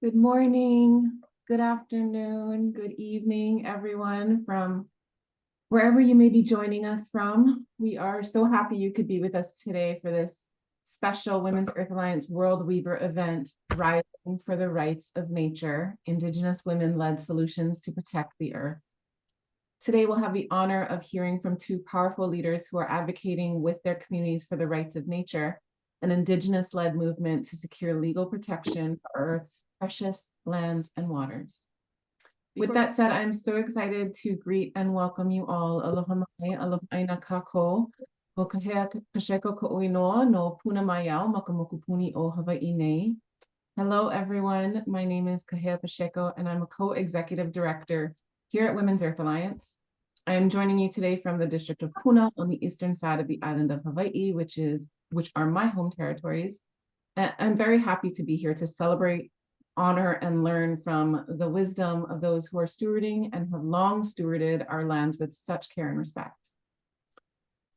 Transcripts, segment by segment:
Good morning, good afternoon, good evening, everyone from wherever you may be joining us from. We are so happy you could be with us today for this special Women's Earth Alliance World Weaver event, Rising for the Rights of Nature, Indigenous Women-Led Solutions to Protect the Earth. Today, we'll have the honor of hearing from two powerful leaders who are advocating with their communities for the rights of nature, an Indigenous-led movement to secure legal protection for Earth's precious lands and waters. With that said, I'm so excited to greet and welcome you all. Aloha mai, aloha aina kako. Ko kahea kasheko ko uinoa no puna mayau makamokupuni o Hawaii nei. Hello, everyone. My name is Kahea Pacheco, and I'm a co-executive director here at Women's Earth Alliance. I am joining you today from the District of Puna on the eastern side of the island of Hawaii, which are my home territories. And I'm very happy to be here to celebrate, honor, and learn from the wisdom of those who are stewarding and have long stewarded our lands with such care and respect.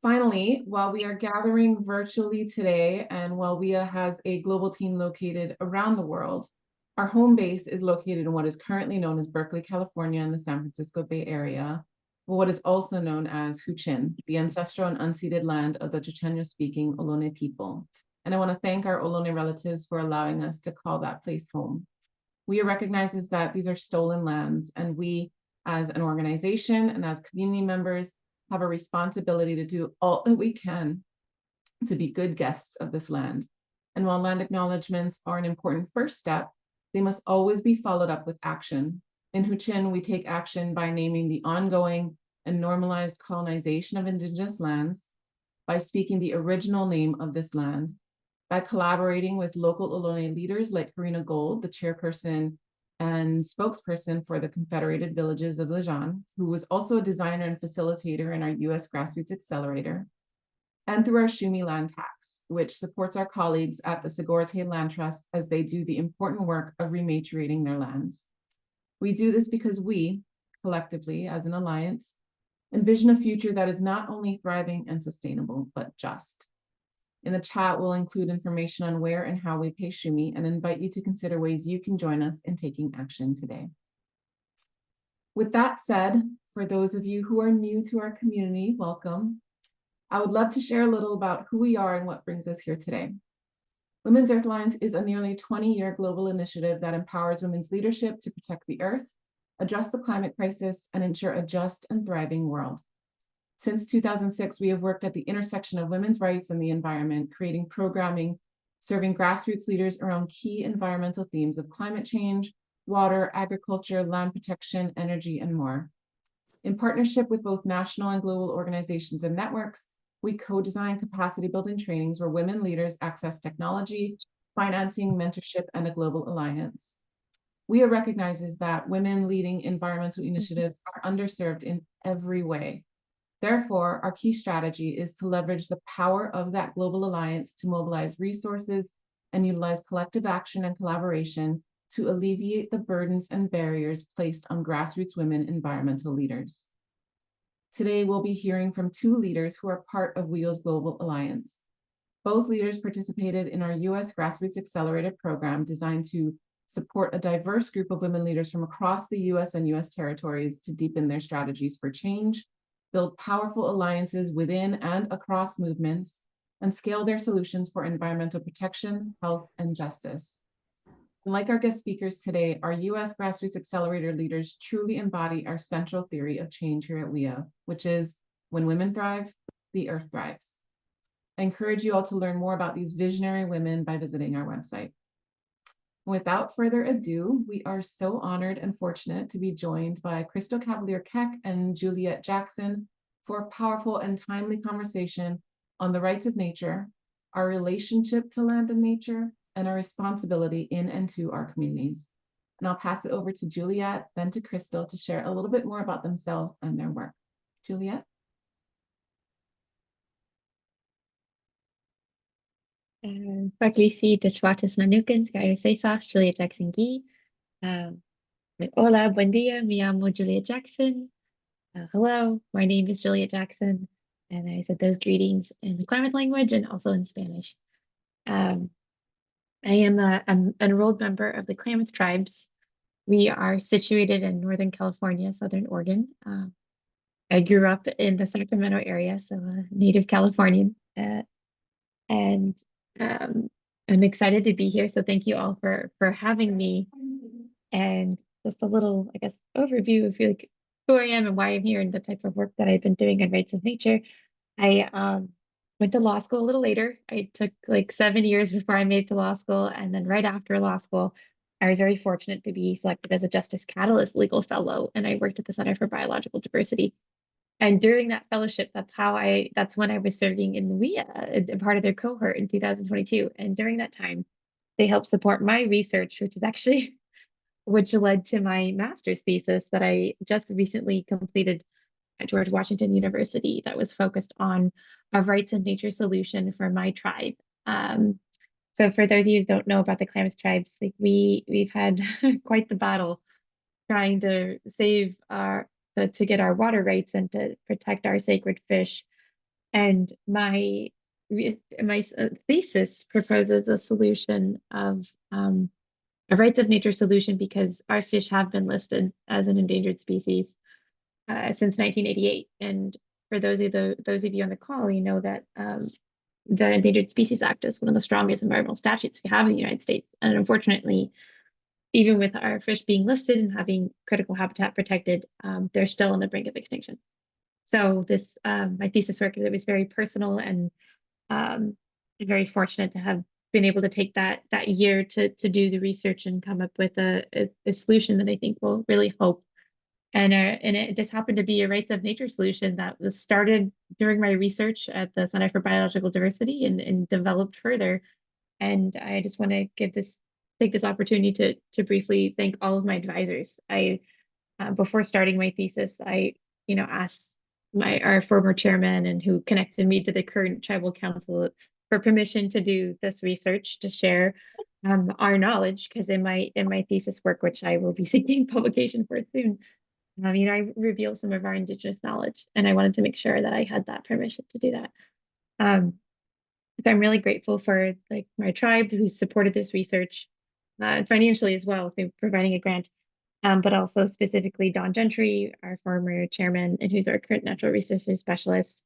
Finally, while we are gathering virtually today, and while WIA has a global team located around the world, our home base is located in what is currently known as Berkeley, California, in the San Francisco Bay Area, what is also known as Huichin, the ancestral and unceded land of the Chochenyo-speaking Ohlone people. And I want to thank our Ohlone relatives for allowing us to call that place home. WIA recognizes that these are stolen lands, and we, as an organization and as community members, have a responsibility to do all that we can to be good guests of this land. And while land acknowledgements are an important first step, they must always be followed up with action. In Huichin, we take action by naming the ongoing and normalized colonization of Indigenous lands, by speaking the original name of this land, by collaborating with local Ohlone leaders like Karina Gold, the chairperson and spokesperson for the Confederated Villages of Lejeune, who was also a designer and facilitator in our U.S. Grassroots Accelerator, and through our Shumi Land Tax, which supports our colleagues at the Segorite Land Trust as they do the important work of rematriating their lands. We do this because we, collectively, as an alliance, envision a future that is not only thriving and sustainable, but just. In the chat, we'll include information on where and how we pay Shumi and invite you to consider ways you can join us in taking action today. With that said, for those of you who are new to our community, welcome. I would love to share a little about who we are and what brings us here today. Women's Earth Alliance is a nearly 20-year global initiative that empowers women's leadership to protect the earth, address the climate crisis, and ensure a just and thriving world. Since 2006, we have worked at the intersection of women's rights and the environment, creating programming, serving grassroots leaders around key environmental themes of climate change, water, agriculture, land protection, energy, and more. In partnership with both national and global organizations and networks, we co-design capacity building trainings where women leaders access technology, financing, mentorship, and a global alliance. WIA recognizes that women leading environmental initiatives are underserved in every way. Therefore, our key strategy is to leverage the power of that global alliance to mobilize resources and utilize collective action and collaboration to alleviate the burdens and barriers placed on grassroots women environmental leaders. Today, we'll be hearing from two leaders who are part of WIA's Global Alliance. Both leaders participated in our U.S. Grassroots Accelerator program designed to support a diverse group of women leaders from across the U.S. and U.S. territories to deepen their strategies for change, build powerful alliances within and across movements, and scale their solutions for environmental protection, health, and justice. And like our guest speakers today, our U.S. Grassroots Accelerator leaders truly embody our central theory of change here at WIA, which is when women thrive, the earth thrives. I encourage you all to learn more about these visionary women by visiting our website. Without further ado, we are so honored and fortunate to be joined by Crystal Cavalier-Keck and Juliette Jackson for a powerful and timely conversation on the rights of nature, our relationship to land and nature, and our responsibility in and to our communities. And I'll pass it over to Juliette, then to Crystal to share a little bit more about themselves and their work. Juliette? Paglisi Deshwatis Nanukans, Gaio Sesas, Juliette Jackson Gee. Hola, buen dia, me llamo Juliette Jackson. Hello, my name is Juliette Jackson. And I said those greetings in the Klamath language and also in Spanish. I am an enrolled member of the Klamath Tribes. We are situated in Northern California, Southern Oregon. I grew up in the Sacramento area, so a native Californian, and I'm excited to be here. So thank you all for having me. And just a little, I guess, overview of like who I am and why I'm here and the type of work that I've been doing on rights of nature. I went to law school a little later. I took like 7 years before I made it to law school, and then right after law school, I was very fortunate to be selected as a Justice Catalyst legal fellow, and I worked at the Center for Biological Diversity. And during that fellowship, that's when I was serving in the WIA, a part of their cohort in 2022. And during that time, they helped support my research, which led to my master's thesis that I just recently completed at George Washington University that was focused on a rights and nature solution for my tribe. So for those of you who don't know about the Klamath Tribes, like we've had quite the battle trying to save to get our water rights and to protect our sacred fish. And my thesis proposes a solution of a rights of nature solution because our fish have been listed as an endangered species since 1988. And for those of you on the call, you know that the Endangered Species Act is one of the strongest environmental statutes we have in the United States. And unfortunately, even with our fish being listed and having critical habitat protected, they're still on the brink of extinction. So this my thesis work, it was very personal, and I'm very fortunate to have been able to take that year to do the research and come up with a solution that I think will really help. And it just happened to be a rights of nature solution that was started during my research at the Center for Biological Diversity and developed further. And I just want to take this opportunity to briefly thank all of my advisors. I before starting my thesis, I asked our former chairman and who connected me to the current tribal council for permission to do this research to share our knowledge, because in my thesis work, which I will be seeking publication for soon, I reveal some of our Indigenous knowledge, and I wanted to make sure that I had that permission to do that. So I'm really grateful for like my tribe who supported this research financially as well, through providing a grant, but also specifically Don Gentry, our former chairman, and who's our current natural resources specialist.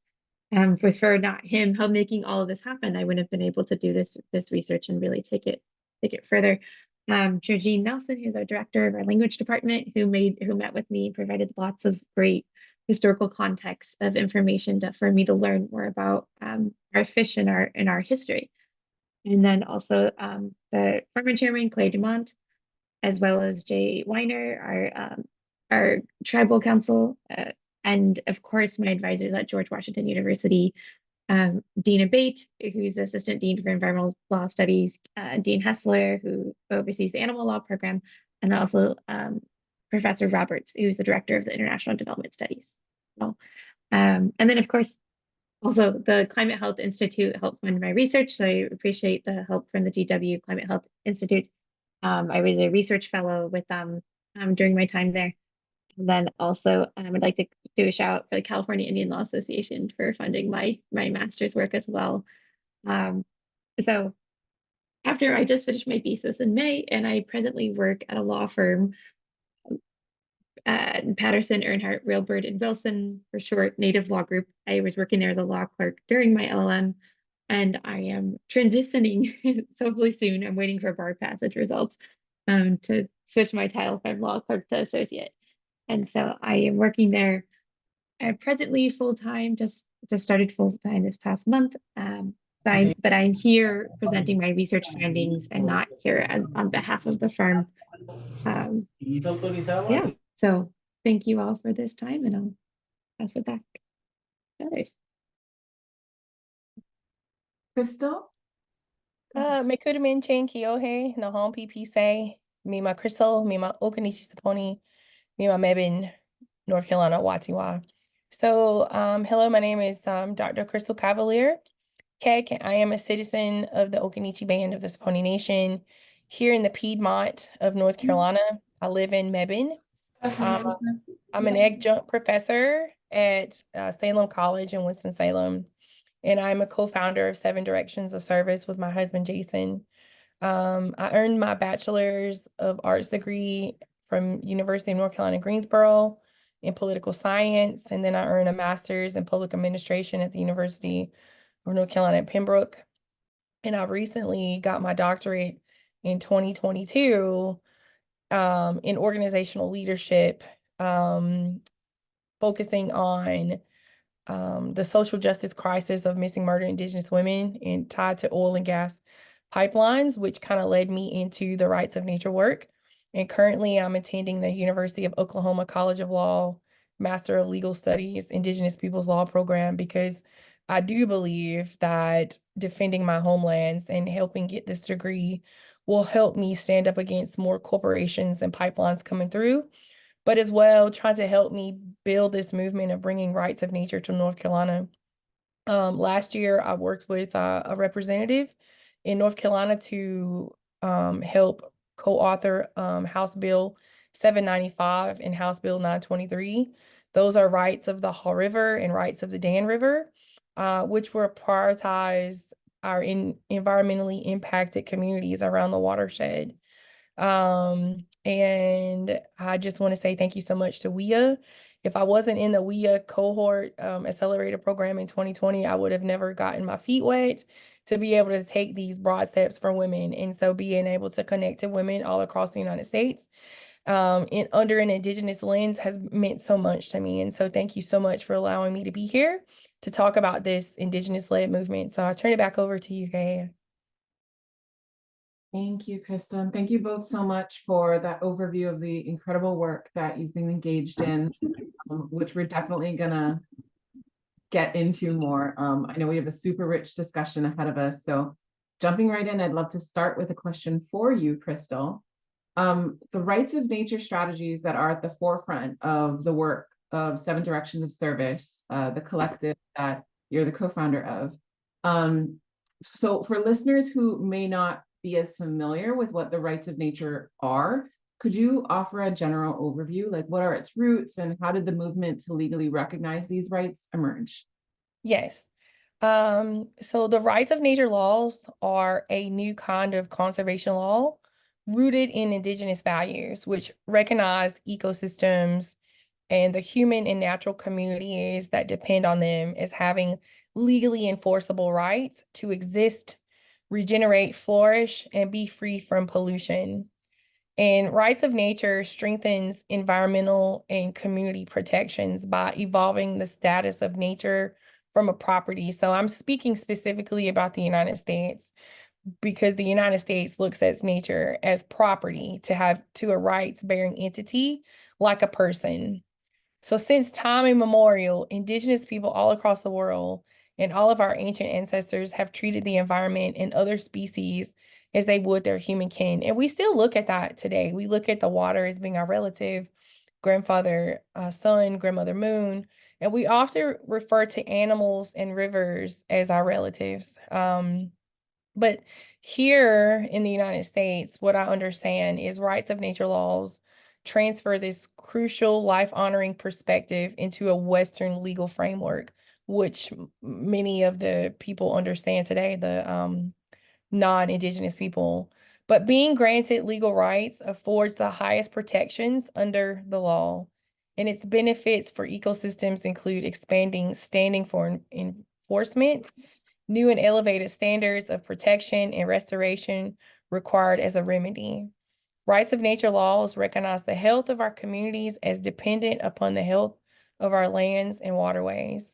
For not him help making all of this happen, I wouldn't have been able to do this research and really take it further. Georgine Nelson, who's our director of our language department, who met with me, provided lots of great historical context of information for me to learn more about our fish and our history. And then also the former chairman, Clay Dumont, as well as Jay Weiner, our tribal council, and of course my advisors at George Washington University, Dean Abate, who's Assistant Dean for Environmental Law Studies, Dean Hessler, who oversees the Animal Law Program, and also Professor Roberts, who's the Director of the International Development Studies. So, and then of course, also the Climate Health Institute helped fund my research, so I appreciate the help from the GW Climate Health Institute. I was a research fellow with them during my time there. And then also, I'd like to do a shout out for the California Indian Law Association for funding my master's work as well. So after I just finished my thesis in May, and I presently work at a law firm, Patterson, Earnhardt, Railbird, and Wilson, for short, Native Law Group. I was working there as a law clerk during my LLM, and I am transitioning so hopefully soon. I'm waiting for bar passage results to switch my title from law clerk to associate. And so I am working there presently full-time, just started full-time this past month. But I'm here presenting my research findings and not here on behalf of the firm. Yeah, so thank you all for this time, and I'll pass it back to others. Crystal? Mekudamin Chain Kiohe, Nahom PPC, Mima Crystal, Mima Occaneechi Saponi, Mima Mebin, North Carolina, Watiwa. So, hello, my name is Dr. Crystal Cavalier-Keck. I am a citizen of the Occaneechi Band of the Saponi Nation here in the Piedmont of North Carolina. I live in Mebane. I'm an adjunct professor at Salem College in Winston-Salem, and I'm a co-founder of 7 Directions of Service with my husband, Jason. I earned my Bachelor's of Arts degree from University of North Carolina, Greensboro in political science. And then I earned a master's in public administration at the University of North Carolina at Pembroke. And I recently got my doctorate in 2022 in organizational leadership, focusing on the social justice crisis of missing murdered Indigenous women and tied to oil and gas pipelines, which kind of led me into the rights of nature work. And currently I'm attending the University of Oklahoma College of Law, Master of Legal Studies, Indigenous Peoples Law program, because I do believe that defending my homelands and helping get this degree will help me stand up against more corporations and pipelines coming through, but as well trying to help me build this movement of bringing rights of nature to North Carolina. Last year, I worked with a representative in North Carolina to help co-author House Bill 795 and House Bill 923. Those are rights of the Haw River and rights of the Dan River, which will prioritize our environmentally impacted communities around the watershed. And I just want to say thank you so much to WIA. If I wasn't in the WIA cohort accelerator program in 2020, I would have never gotten my feet wet to be able to take these broad steps for women. And so being able to connect to women all across the United States under an Indigenous lens has meant so much to me. And so thank you so much for allowing me to be here to talk about this Indigenous-led movement. So I'll turn it back over to you, Kay. Thank you, Crystal, and thank you both so much for that overview of the incredible work that you've been engaged in, which we're definitely gonna get into more. I know we have a super rich discussion ahead of us, so jumping right in, I'd love to start with a question for you, Crystal. The rights of nature strategies that are at the forefront of the work of 7 Directions of Service, the collective that you're the co-founder of. So for listeners who may not be as familiar with what the rights of nature are, could you offer a general overview? Like, what are its roots and how did the movement to legally recognize these rights emerge? Yes. So the rights of nature laws are a new kind of conservation law rooted in Indigenous values, which recognize ecosystems and the human and natural communities that depend on them as having legally enforceable rights to exist, regenerate, flourish, and be free from pollution. And rights of nature strengthens environmental and community protections by evolving the status of nature from a property. So I'm speaking specifically about the United States because the United States looks at nature as property to have to a rights-bearing entity like a person. So since time immemorial, Indigenous people all across the world and all of our ancient ancestors have treated the environment and other species as they would their human kin. And we still look at that today. We look at the water as being our relative, grandfather, sun, grandmother, moon. And we often refer to animals and rivers as our relatives. But here in the United States, what I understand is rights of nature laws transfer this crucial life-honoring perspective into a Western legal framework, which many of the people understand today, the non-Indigenous people. But being granted legal rights affords the highest protections under the law, and its benefits for ecosystems include expanding standing for enforcement, new and elevated standards of protection and restoration required as a remedy. Rights of nature laws recognize the health of our communities as dependent upon the health of our lands and waterways.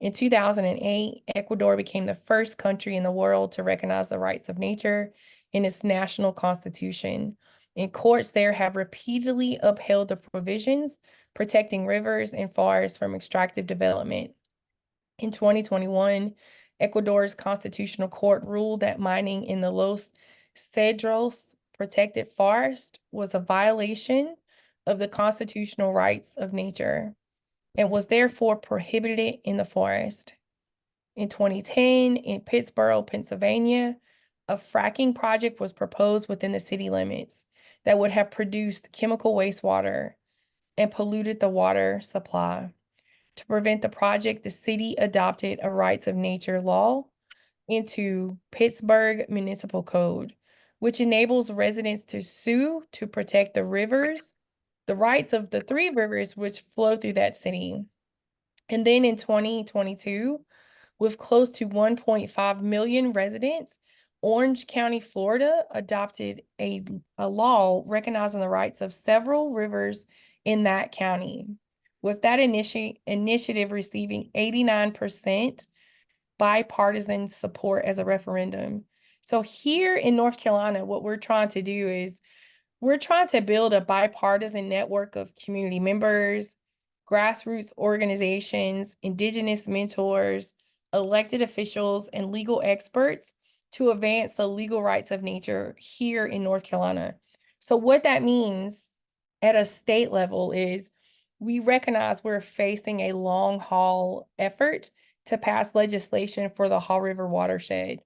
In 2008, Ecuador became the first country in the world to recognize the rights of nature in its national constitution. And courts there have repeatedly upheld the provisions protecting rivers and forests from extractive development. In 2021, Ecuador's constitutional court ruled that mining in the Los Cedros protected forest was a violation of the constitutional rights of nature and was therefore prohibited in the forest. In 2010, in Pittsburgh, Pennsylvania, a fracking project was proposed within the city limits that would have produced chemical wastewater and polluted the water supply. To prevent the project, the city adopted a rights of nature law into Pittsburgh Municipal Code, which enables residents to sue to protect the rivers, the rights of the 3 rivers which flow through that city. And then in 2022, with close to 1.5 million residents, Orange County, Florida adopted a law recognizing the rights of several rivers in that county, with that initiative receiving 89% bipartisan support as a referendum. So here in North Carolina, what we're trying to do is we're trying to build a bipartisan network of community members, grassroots organizations, Indigenous mentors, elected officials, and legal experts to advance the legal rights of nature here in North Carolina. So what that means at a state level is we recognize we're facing a long haul effort to pass legislation for the Haw River watershed,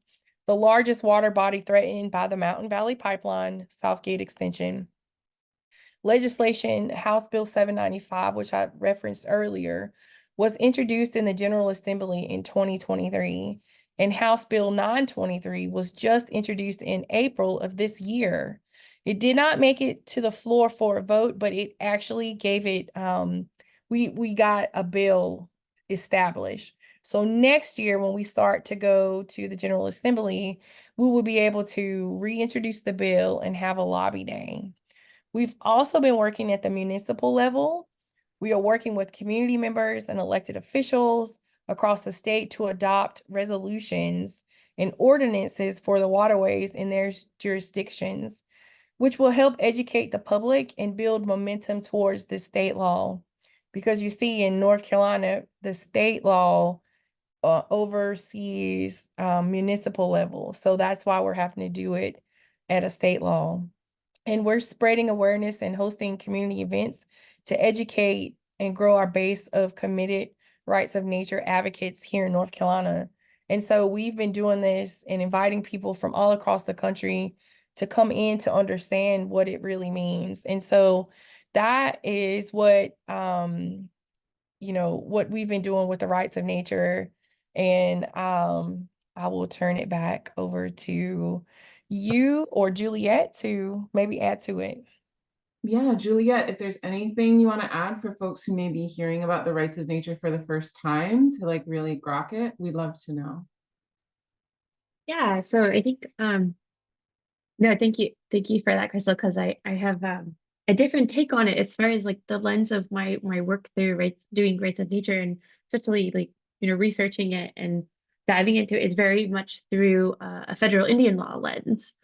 the largest water body threatened by the Mountain Valley Pipeline Southgate extension. Legislation, House Bill 795, which I referenced earlier, was introduced in the General Assembly in 2023, and House Bill 923 was just introduced in April of this year. It did not make it to the floor for a vote, but it actually gave it, we got a bill established. So next year, when we start to go to the General Assembly, we will be able to reintroduce the bill and have a lobby day. We've also been working at the municipal level. We are working with community members and elected officials across the state to adopt resolutions and ordinances for the waterways in their jurisdictions, which will help educate the public and build momentum towards the state law. Because you see in North Carolina, the state law oversees municipal level. So that's why we're having to do it at a state law. And we're spreading awareness and hosting community events to educate and grow our base of committed rights of nature advocates here in North Carolina. And so we've been doing this and inviting people from all across the country to come in to understand what it really means. And so that is what, what we've been doing with the rights of nature. And I will turn it back over to you or Juliette to maybe add to it. Yeah, Juliette, if there's anything you want to add for folks who may be hearing about the rights of nature for the first time to like really grok it, we'd love to know. Yeah, so I think no, thank you for that, Crystal, because I have a different take on it as far as like the lens of my work through doing rights of nature, and especially like researching it and diving into it is very much through a federal Indian law lens.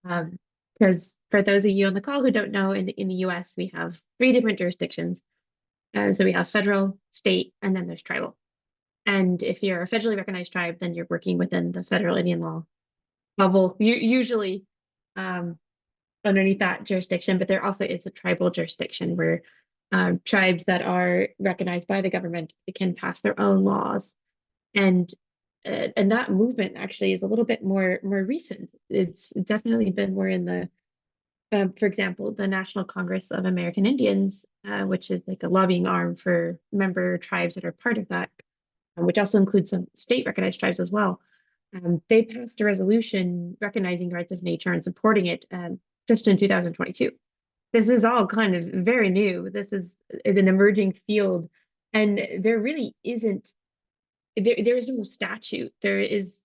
Because for those of you on the call who don't know, in the U.S. we have 3 different jurisdictions. So we have federal, state, and then there's tribal. And if you're a federally recognized tribe, then you're working within the federal Indian law bubble, usually underneath that jurisdiction. But there also is a tribal jurisdiction where tribes that are recognized by the government can pass their own laws. And that movement actually is a little bit more recent. It's definitely been more in the, for example, the National Congress of American Indians, which is like a lobbying arm for member tribes that are part of that, which also includes some state recognized tribes as well. They passed a resolution recognizing the rights of nature and supporting it just in 2022. This is all kind of very new. This is an emerging field, and there really isn't, there is no statute, there is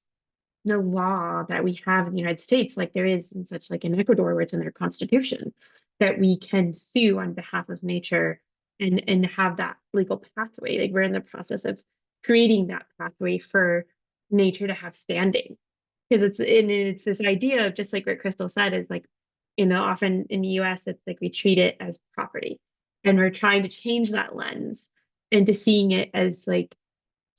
no law that we have in the United States like there is in such like in Ecuador, where it's in their constitution, that we can sue on behalf of nature and have that legal pathway. Like we're in the process of creating that pathway for nature to have standing, because it's this idea of, just like what Crystal said, is like, often in the US it's like we treat it as property, and we're trying to change that lens into seeing it as like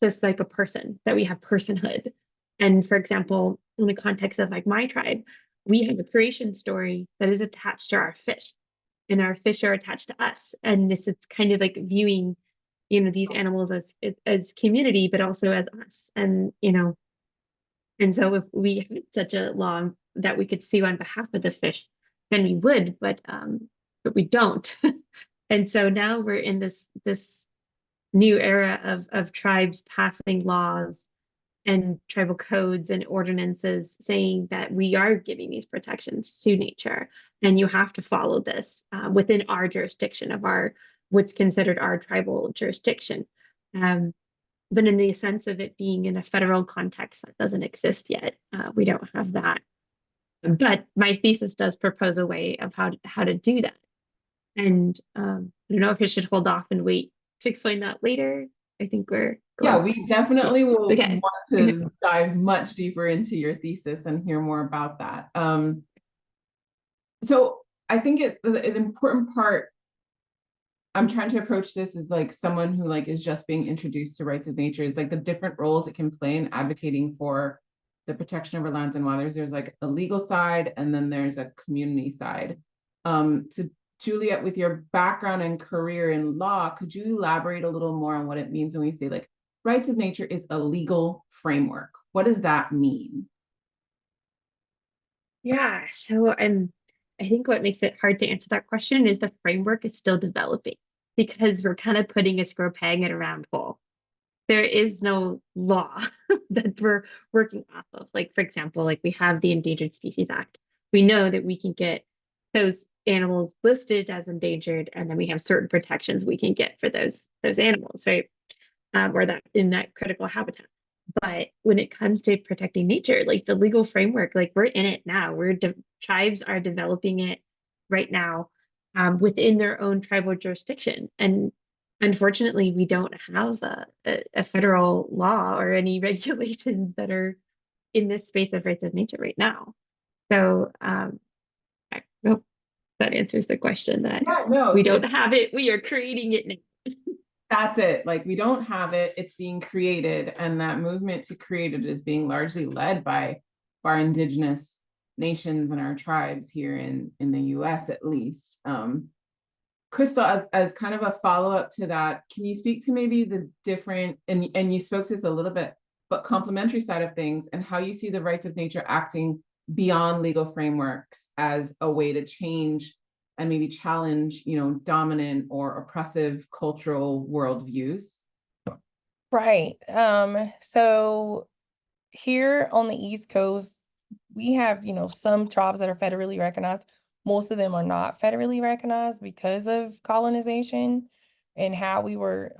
just like a person, that we have personhood. And for example, in the context of like my tribe, we have a creation story that is attached to our fish, and our fish are attached to us. And this is kind of like viewing, these animals as community, but also as us. And, and so if we had such a law that we could sue on behalf of the fish, then we would, but we don't. And so now we're in this new era of tribes passing laws and tribal codes and ordinances saying that we are giving these protections to nature, and you have to follow this within our jurisdiction of what's considered our tribal jurisdiction. But in the sense of it being in a federal context, that doesn't exist yet. We don't have that. But my thesis does propose a way of how to do that. And I don't know if I should hold off and wait to explain that later. I think we're Yeah, we definitely will okay. want to dive much deeper into your thesis and hear more about that. So I think the important part, I'm trying to approach this as like someone who like is just being introduced to rights of nature, is like the different roles it can play in advocating for the protection of our lands and waters. There's like a legal side, and then there's a community side. So Juliette, with your background and career in law, could you elaborate a little more on what it means when we say like rights of nature is a legal framework? What does that mean? Yeah, so I think what makes it hard to answer that question is the framework is still developing, because we're kind of putting a square peg in a round hole. There is no law that we're working off of. Like, for example, like we have the Endangered Species Act. We know that we can get those animals listed as endangered, and then we have certain protections we can get for those animals, right? Or that in that critical habitat. But when it comes to protecting nature, like the legal framework, like we're in it now. Tribes are developing it right now within their own tribal jurisdiction. And unfortunately, we don't have a federal law or any regulations that are in this space of rights of nature right now. So I hope that answers the question that we don't have it. We are creating it now. That's it. Like we don't have it, it's being created, and that movement to create it is being largely led by our Indigenous nations and our tribes here in the US at least. Crystal, as kind of a follow-up to that, can you speak to maybe the different, and you spoke to this a little bit, but complementary side of things, and how you see the rights of nature acting beyond legal frameworks as a way to change and maybe challenge, dominant or oppressive cultural worldviews? Right. So here on the East Coast, we have, some tribes that are federally recognized. Most of them are not federally recognized because of colonization and how we were,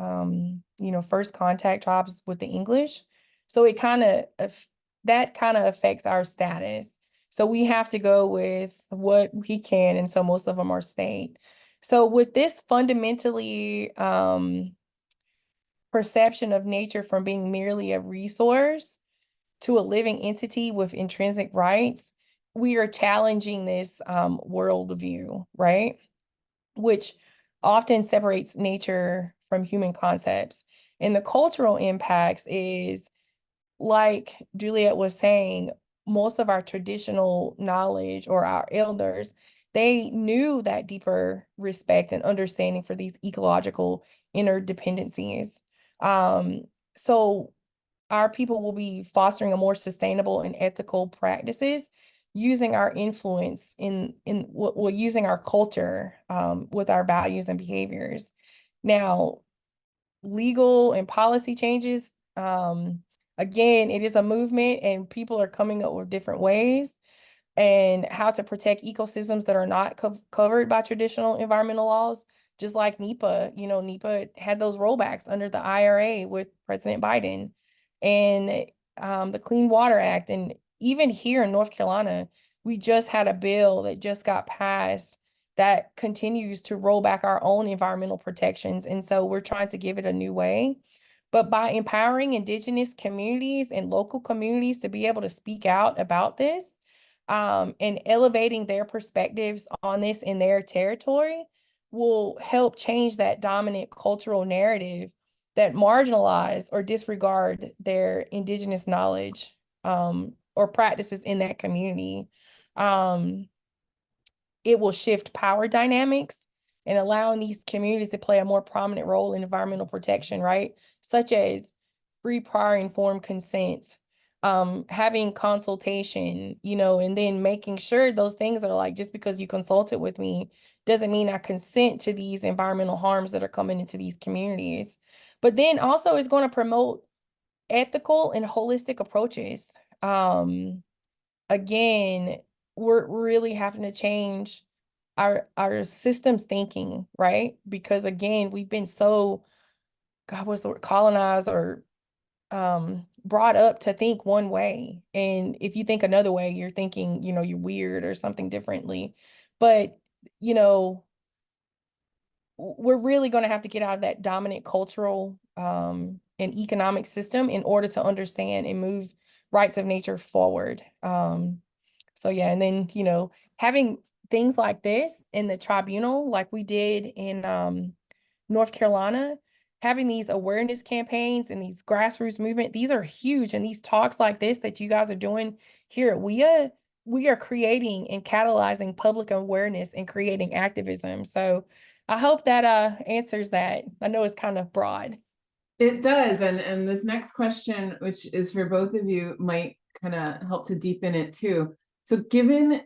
first contact tribes with the English. So that kind of affects our status. So we have to go with what we can, and so most of them are state. So with this fundamentally perception of nature from being merely a resource to a living entity with intrinsic rights, we are challenging this worldview, right? Which often separates nature from human concepts. And the cultural impacts is, like Juliette was saying, most of our traditional knowledge, or our elders, they knew that deeper respect and understanding for these ecological interdependencies. So our people will be fostering a more sustainable and ethical practices using our influence using our culture with our values and behaviors. Now, legal and policy changes, again, it is a movement, and people are coming up with different ways and how to protect ecosystems that are not covered by traditional environmental laws. Just like NEPA, NEPA had those rollbacks under the IRA with President Biden, and the Clean Water Act. And even here in North Carolina, we just had a bill that just got passed that continues to roll back our own environmental protections. And so we're trying to give it a new way. But by empowering Indigenous communities and local communities to be able to speak out about this, and elevating their perspectives on this in their territory, will help change that dominant cultural narrative that marginalize or disregard their Indigenous knowledge or practices in that community. It will shift power dynamics and allowing these communities to play a more prominent role in environmental protection, right? Such as free prior informed consent, having consultation, and then making sure those things are like, just because you consulted with me doesn't mean I consent to these environmental harms that are coming into these communities. But then also it's going to promote ethical and holistic approaches. Again, we're really having to change our systems thinking, right? Because again, we've been so, God, what's the word, colonized or brought up to think one way. And if you think another way, you're thinking, you're weird or something differently. But, we're really going to have to get out of that dominant cultural and economic system in order to understand and move rights of nature forward. So yeah, and then, having things like this in the tribunal, like we did in North Carolina, having these awareness campaigns and these grassroots movement, these are huge. And these talks like this that you guys are doing here at WIA, we are creating and catalyzing public awareness and creating activism. So I hope that answers that. I know it's kind of broad. It does. And this next question, which is for both of you, might kind of help to deepen it too. So given,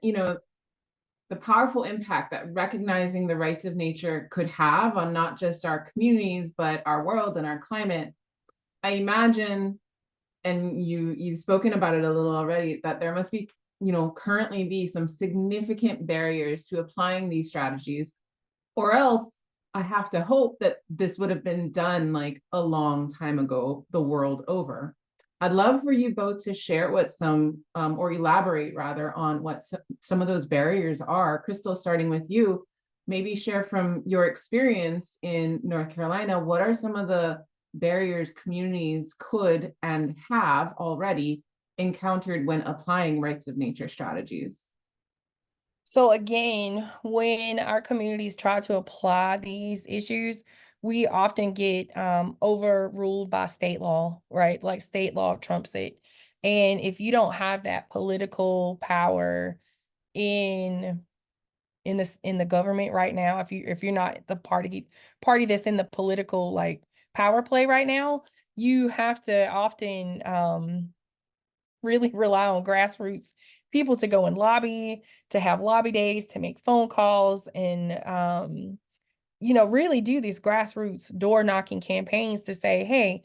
the powerful impact that recognizing the rights of nature could have on not just our communities, but our world and our climate, I imagine, and you've spoken about it a little already, that there must be, currently be some significant barriers to applying these strategies, or else I have to hope that this would have been done like a long time ago, the world over. I'd love for you both to share what some, or elaborate rather, on what some of those barriers are. Crystal, starting with you, maybe share from your experience in North Carolina, what are some of the barriers communities could and have already encountered when applying rights of nature strategies? So again, when our communities try to apply these issues, we often get overruled by state law, right? Like state law trumps it. And if you don't have that political power in the government right now, if you're not the party that's in the political like power play right now, you have to often really rely on grassroots people to go and lobby, to have lobby days, to make phone calls, and really do these grassroots door knocking campaigns to say, hey,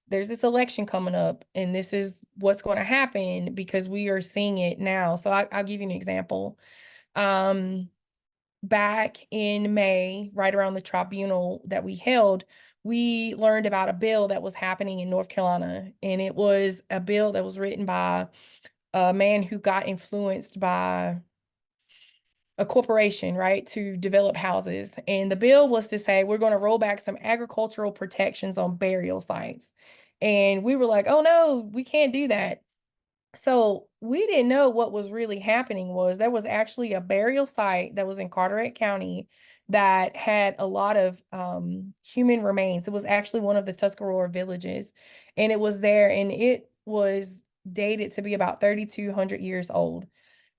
there's this election coming up and this is what's going to happen because we are seeing it now. So I'll give you an example. Back in May, right around the tribunal that we held, we learned about a bill that was happening in North Carolina. And it was a bill that was written by a man who got influenced by a corporation, right, to develop houses. And the bill was to say, we're going to roll back some agricultural protections on burial sites. And we were like, oh no, we can't do that. So we didn't know what was really happening was there was actually a burial site that was in Carteret County that had a lot of human remains. It was actually one of the Tuscarora villages, and it was there, and it was dated to be about 3,200 years old.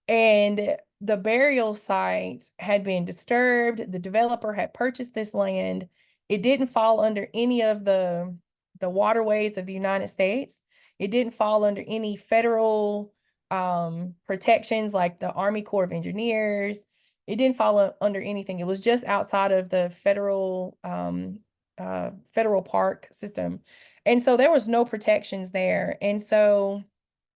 And the burial site had been disturbed. The developer had purchased this land. It didn't fall under any of the waterways of the United States. It didn't fall under any federal protections like the Army Corps of Engineers. It didn't fall under anything. It was just outside of the federal park system. And so there was no protections there. And so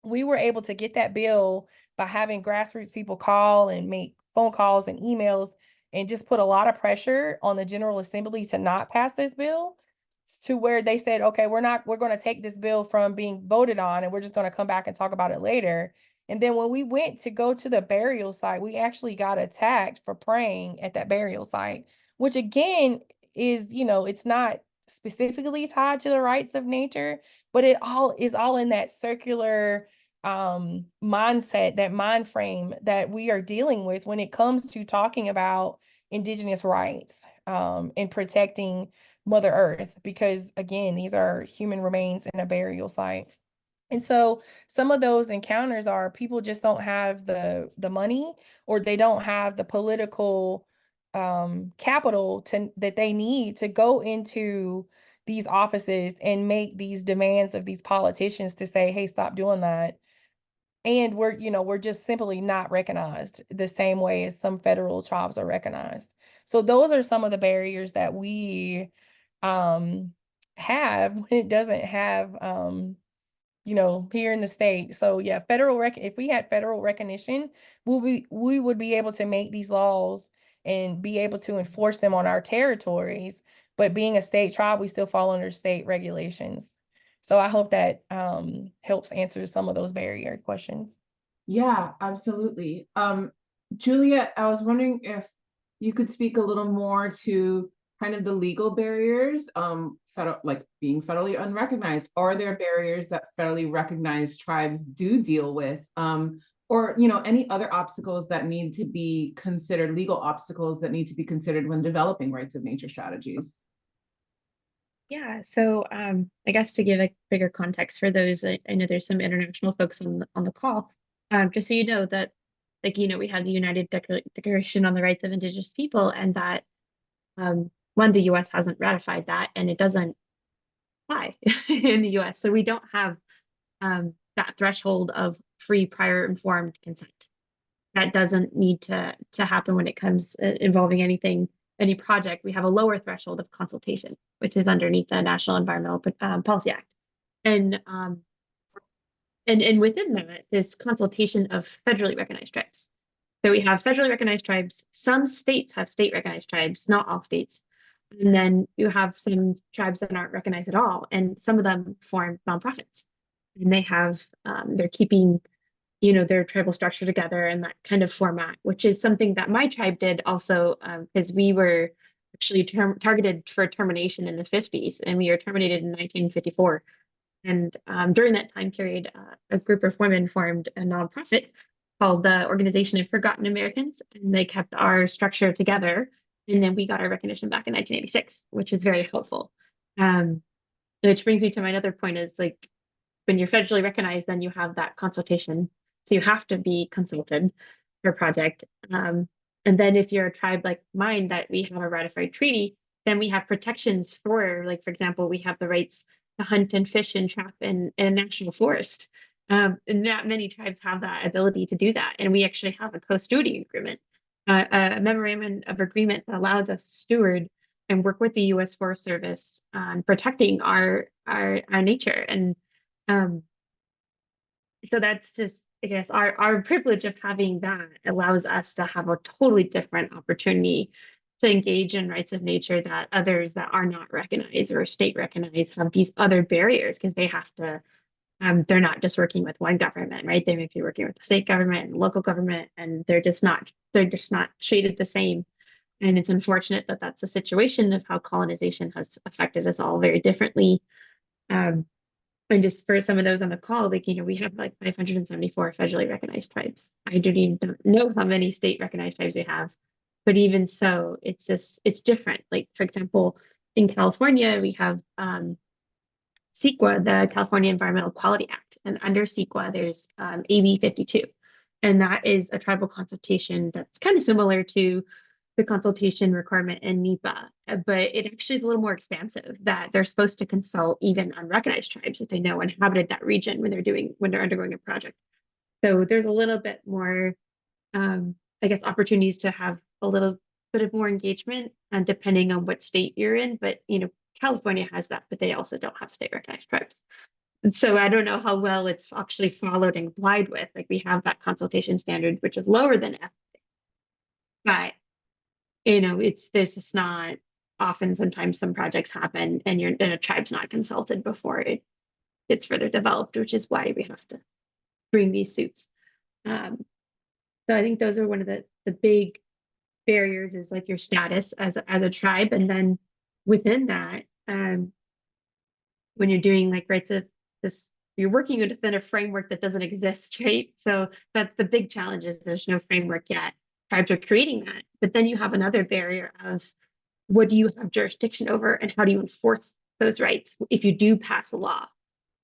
we were able to get that bill by having grassroots people call and make phone calls and emails and just put a lot of pressure on the General Assembly to not pass this bill, to where they said, okay, we're going to take this bill from being voted on and we're just going to come back and talk about it later. And then when we went to go to the burial site, we actually got attacked for praying at that burial site, which again is, it's not specifically tied to the rights of nature, but it all is all in that circular mindset, that mind frame that we are dealing with when it comes to talking about Indigenous rights and protecting Mother Earth, because again, these are human remains in a burial site. And so some of those encounters are people just don't have the money, or they don't have the political capital that they need to go into these offices and make these demands of these politicians to say, hey, stop doing that. And we're just simply not recognized the same way as some federal tribes are recognized. So those are some of the barriers that we have when it doesn't have here in the state. So yeah, if we had federal recognition, we would be able to make these laws and be able to enforce them on our territories. But being a state tribe, we still fall under state regulations. So I hope that helps answer some of those barrier questions. Yeah, absolutely. Juliette, I was wondering if you could speak a little more to kind of the legal barriers, like being federally unrecognized. Are there barriers that federally recognized tribes do deal with? Or, any other obstacles that need to be considered, legal obstacles that need to be considered when developing rights of nature strategies? Yeah, so I guess to give a bigger context for those, I know there's some international folks on the call. Just so you know that, we have the United Declaration on the Rights of Indigenous People, and that one, the U.S. hasn't ratified that, and it doesn't apply in the U.S. So we don't have that threshold of free, prior, informed consent. That doesn't need to happen when it comes involving any project. We have a lower threshold of consultation, which is underneath the National Environmental Policy Act. And within that, this consultation of federally recognized tribes. So we have federally recognized tribes. Some states have state recognized tribes, not all states. And then you have some tribes that aren't recognized at all. And some of them form nonprofits. And they have, they're keeping, their tribal structure together in that kind of format, which is something that my tribe did also, because we were actually targeted for termination in the 50s, and we were terminated in 1954. And during that time period, a group of women formed a nonprofit called the Organization of Forgotten Americans, and they kept our structure together. And then we got our recognition back in 1986, which is very helpful. Which brings me to my other point is when you're federally recognized, then you have that consultation. So you have to be consulted for a project. And then if you're a tribe like mine, that we have a ratified treaty, then we have protections for, for example, we have the rights to hunt and fish and trap in a national forest. And not many tribes have that ability to do that. And we actually have a co-stewarding agreement, a memorandum of agreement that allows us to steward and work with the U.S. Forest Service on protecting our nature. And so that's just, I guess, our privilege of having that allows us to have a totally different opportunity to engage in rights of nature that others that are not recognized or state recognized have these other barriers, because they have to, they're not just working with one government, right? They may be working with the state government and local government, and they're just not treated the same. And it's unfortunate that that's a situation of how colonization has affected us all very differently. And just for some of those on the call, we have 574 federally recognized tribes. I don't even know how many state recognized tribes we have, but even so, it's different. For example, in California, we have CEQA, the California Environmental Quality Act, and under CEQA, there's AB 52, and that is a tribal consultation that's kind of similar to the consultation requirement in NEPA, but it actually is a little more expansive, that they're supposed to consult even unrecognized tribes if they know inhabited that region when they're undergoing a project. So there's a little bit more, I guess, opportunities to have a little bit of more engagement, and depending on what state you're in. But California has that, but they also don't have state recognized tribes. And so I don't know how well it's actually followed and complied with. We have that consultation standard, which is lower than F, but there's just not often. Sometimes some projects happen and a tribe's not consulted before it gets further developed, which is why we have to bring these suits. So I think those are one of the big barriers, is your status as a tribe. And then within that, when you're doing rights of this, you're working within a framework that doesn't exist, right? So that's the big challenge, is there's no framework yet. Tribes are creating that, but then you have another barrier of what do you have jurisdiction over, and how do you enforce those rights if you do pass a law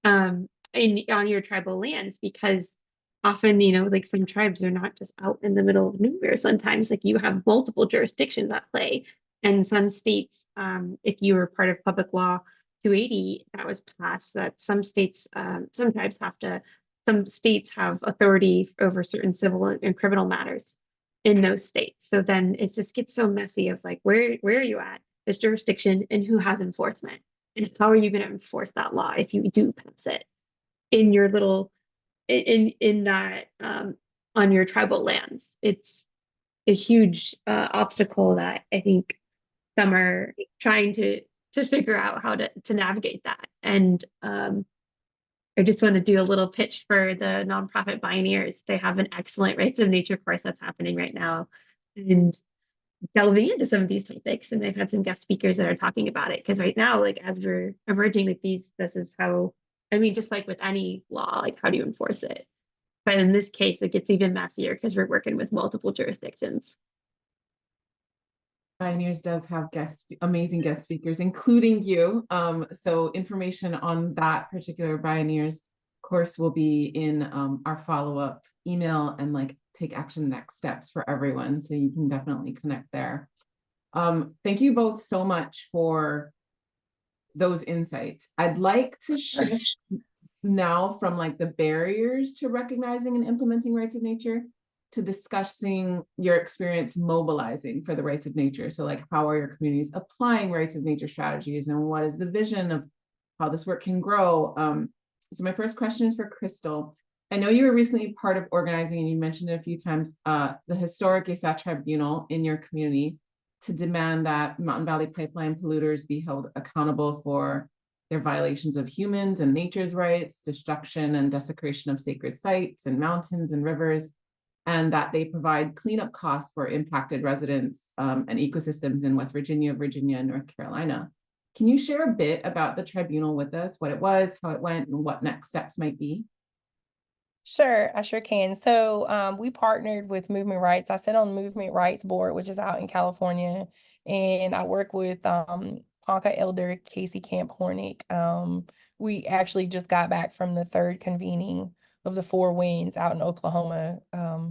on your tribal lands? Because often, some tribes are not just out in the middle of nowhere. Sometimes you have multiple jurisdictions at play, and some states, if you were part of Public Law 280 that was passed, that some states, some tribes some states have authority over certain civil and criminal matters in those states. So then it just gets so messy of where are you at this jurisdiction, and who has enforcement, and how are you going to enforce that law if you do pass it? in your little in that on your tribal lands. It's a huge obstacle that I think some are trying to figure out how to navigate that. And I just want to do a little pitch for the nonprofit Bioneers. They have an excellent rights of nature course that's happening right now, and delving into some of these topics. And they've had some guest speakers that are talking about it. Because right now, like as we're emerging with these, this is how, I mean, just like with any law, like how do you enforce it? But in this case, it gets even messier because we're working with multiple jurisdictions. Pioneers does have amazing guest speakers, including you. So information on that particular Pioneers course will be in our follow-up email and like take action next steps for everyone. So you can definitely connect there. Thank you both so much for those insights. I'd like to shift now from like the barriers to recognizing and implementing rights of nature to discussing your experience mobilizing for the rights of nature. So like, how are your communities applying rights of nature strategies, and what is the vision of how this work can grow? So my first question is for Crystal. I know you were recently part of organizing, and you mentioned it a few times, the historic ESA tribunal in your community to demand that Mountain Valley Pipeline polluters be held accountable for their violations of humans and nature's rights, destruction and desecration of sacred sites and mountains and rivers, and that they provide cleanup costs for impacted residents and ecosystems in West Virginia, Virginia, and North Carolina. Can you share a bit about the tribunal with us, what it was, how it went, and what next steps might be? Sure, I sure can. So we partnered with Movement Rights. I sit on Movement Rights Board, which is out in California, and I work with Ponca Elder Casey Camp Hornick. We actually just got back from the third convening of the Four Winds out in Oklahoma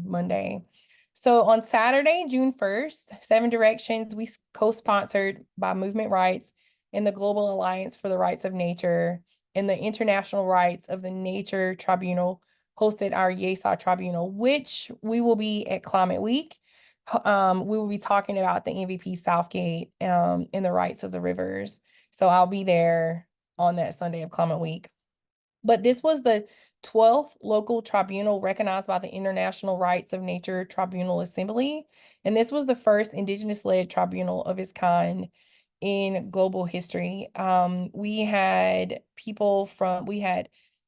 Monday. So on Saturday, June 1st, Seven Directions, we co-sponsored by Movement Rights and the Global Alliance for the Rights of Nature and the International Rights of the Nature Tribunal hosted our YESA tribunal, which we will be at Climate Week. We will be talking about the MVP Southgate and the rights of the rivers. So I'll be there on that Sunday of Climate Week. But this was the 12th local tribunal recognized by the International Rights of Nature Tribunal Assembly. And this was the first Indigenous-led tribunal of its kind in global history. We had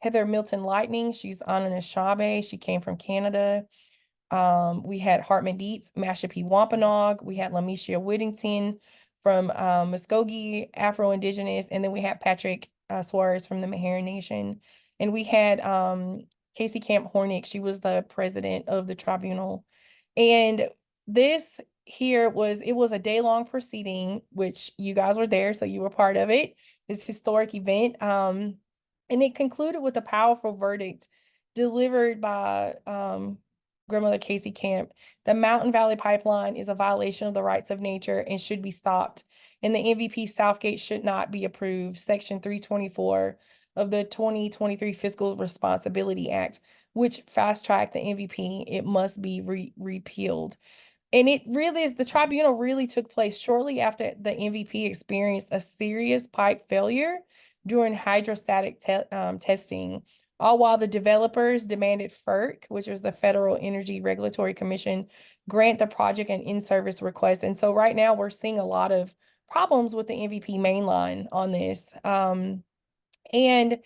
Heather Milton Lightning. She's Anishinaabe. She came from Canada. We had Hartman Dietz, Mashpee Wampanoag. We had Lamicia Whittington from Muskogee, Afro-Indigenous. And then we had Patrick Suarez from the Meherrin Nation. And we had Casey Camp Hornick. She was the president of the tribunal. And this here was a day-long proceeding, which you guys were there, so you were part of it, this historic event. And it concluded with a powerful verdict delivered by Grandmother Casey Camp. The Mountain Valley Pipeline is a violation of the rights of nature and should be stopped. And the MVP Southgate should not be approved. Section 324 of the 2023 Fiscal Responsibility Act, which fast-tracked the MVP, it must be repealed. And it really is, the tribunal really took place shortly after the MVP experienced a serious pipe failure during hydrostatic testing, all while the developers demanded FERC, which was the Federal Energy Regulatory Commission, grant the project an in-service request. And so right now we're seeing a lot of problems with the MVP mainline on this. And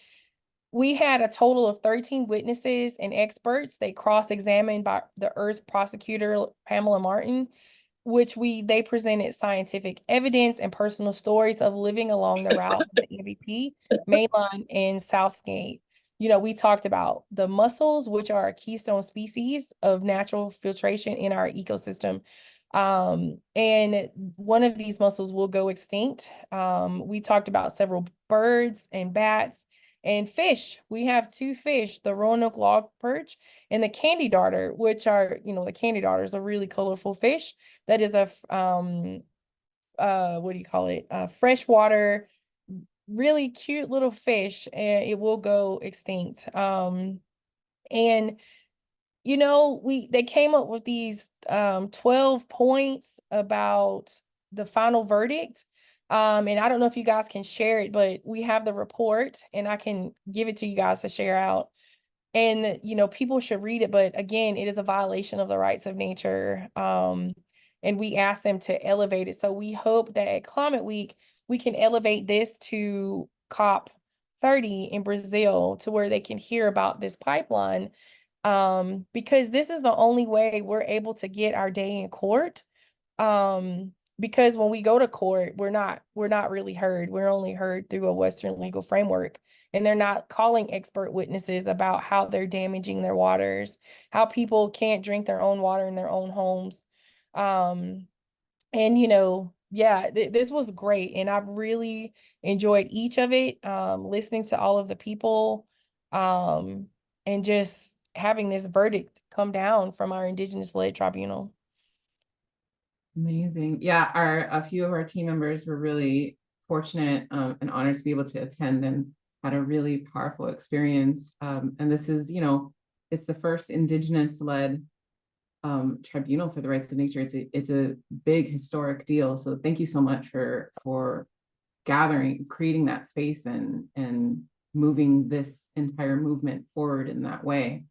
we had a total of 13 witnesses and experts. They cross-examined by the Earth prosecutor, Pamela Martin, which they presented scientific evidence and personal stories of living along the route of the MVP, Mainline, and Southgate. You know, we talked about the mussels, which are a keystone species of natural filtration in our ecosystem. And one of these mussels will go extinct. We talked about several birds and bats and fish. We have two fish, the Roanoke log perch and the candy darter, which are, the candy darter is a really colorful fish that is a what do you call it? Freshwater, really cute little fish, and it will go extinct. And they came up with these 12 points about the final verdict. And I don't know if you guys can share it, but we have the report and I can give it to you guys to share out. And, you know, people should read it, but again, it is a violation of the rights of nature. And we ask them to elevate it. So we hope that at Climate Week, we can elevate this to COP 30 in Brazil to where they can hear about this pipeline. Because this is the only way we're able to get our day in court. Because when we go to court, we're not really heard. We're only heard through a Western legal framework, and they're not calling expert witnesses about how they're damaging their waters, how people can't drink their own water in their own homes. And you know, yeah, this was great, and I've really enjoyed each of it. Listening to all of the people, and just having this verdict come down from our Indigenous-led tribunal. Amazing. Yeah, a few of our team members were really fortunate and honored to be able to attend and had a really powerful experience. And this is, you know, it's the first Indigenous-led tribunal for the rights of nature. It's a big historic deal. So thank you so much for gathering, creating that space and moving this entire movement forward in that way.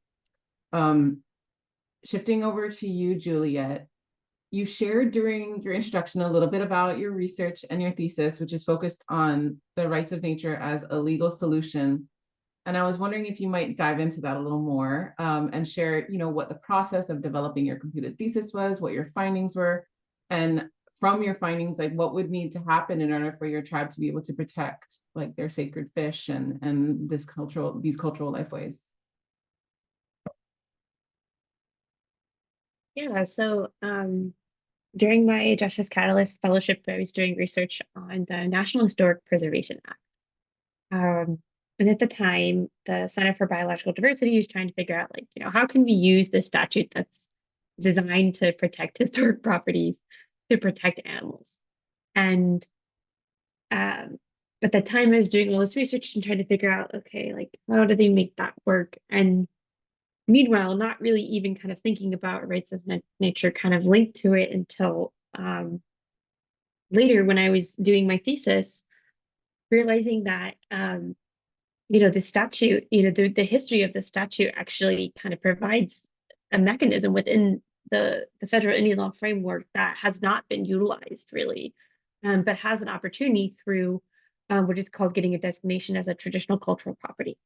Shifting over to you, Juliette. You shared during your introduction a little bit about your research and your thesis, which is focused on the rights of nature as a legal solution. And I was wondering if you might dive into that a little more and share, you know, what the process of developing your completed thesis was, what your findings were, and from your findings, like what would need to happen in order for your tribe to be able to protect like their sacred fish and these cultural lifeways. Yeah, so during my Justice Catalyst Fellowship, I was doing research on the National Historic Preservation Act. And at the time, the Center for Biological Diversity was trying to figure out, like, you know, how can we use this statute that's designed to protect historic properties to protect animals? And at the time, I was doing all this research and trying to figure out, okay, like, how do they make that work? And meanwhile, not really even kind of thinking about rights of nature kind of linked to it until later when I was doing my thesis, realizing that you know, the statute, you know, the history of the statute actually kind of provides a mechanism within the federal Indian law framework that has not been utilized really, but has an opportunity through what is called getting a designation as a traditional cultural property.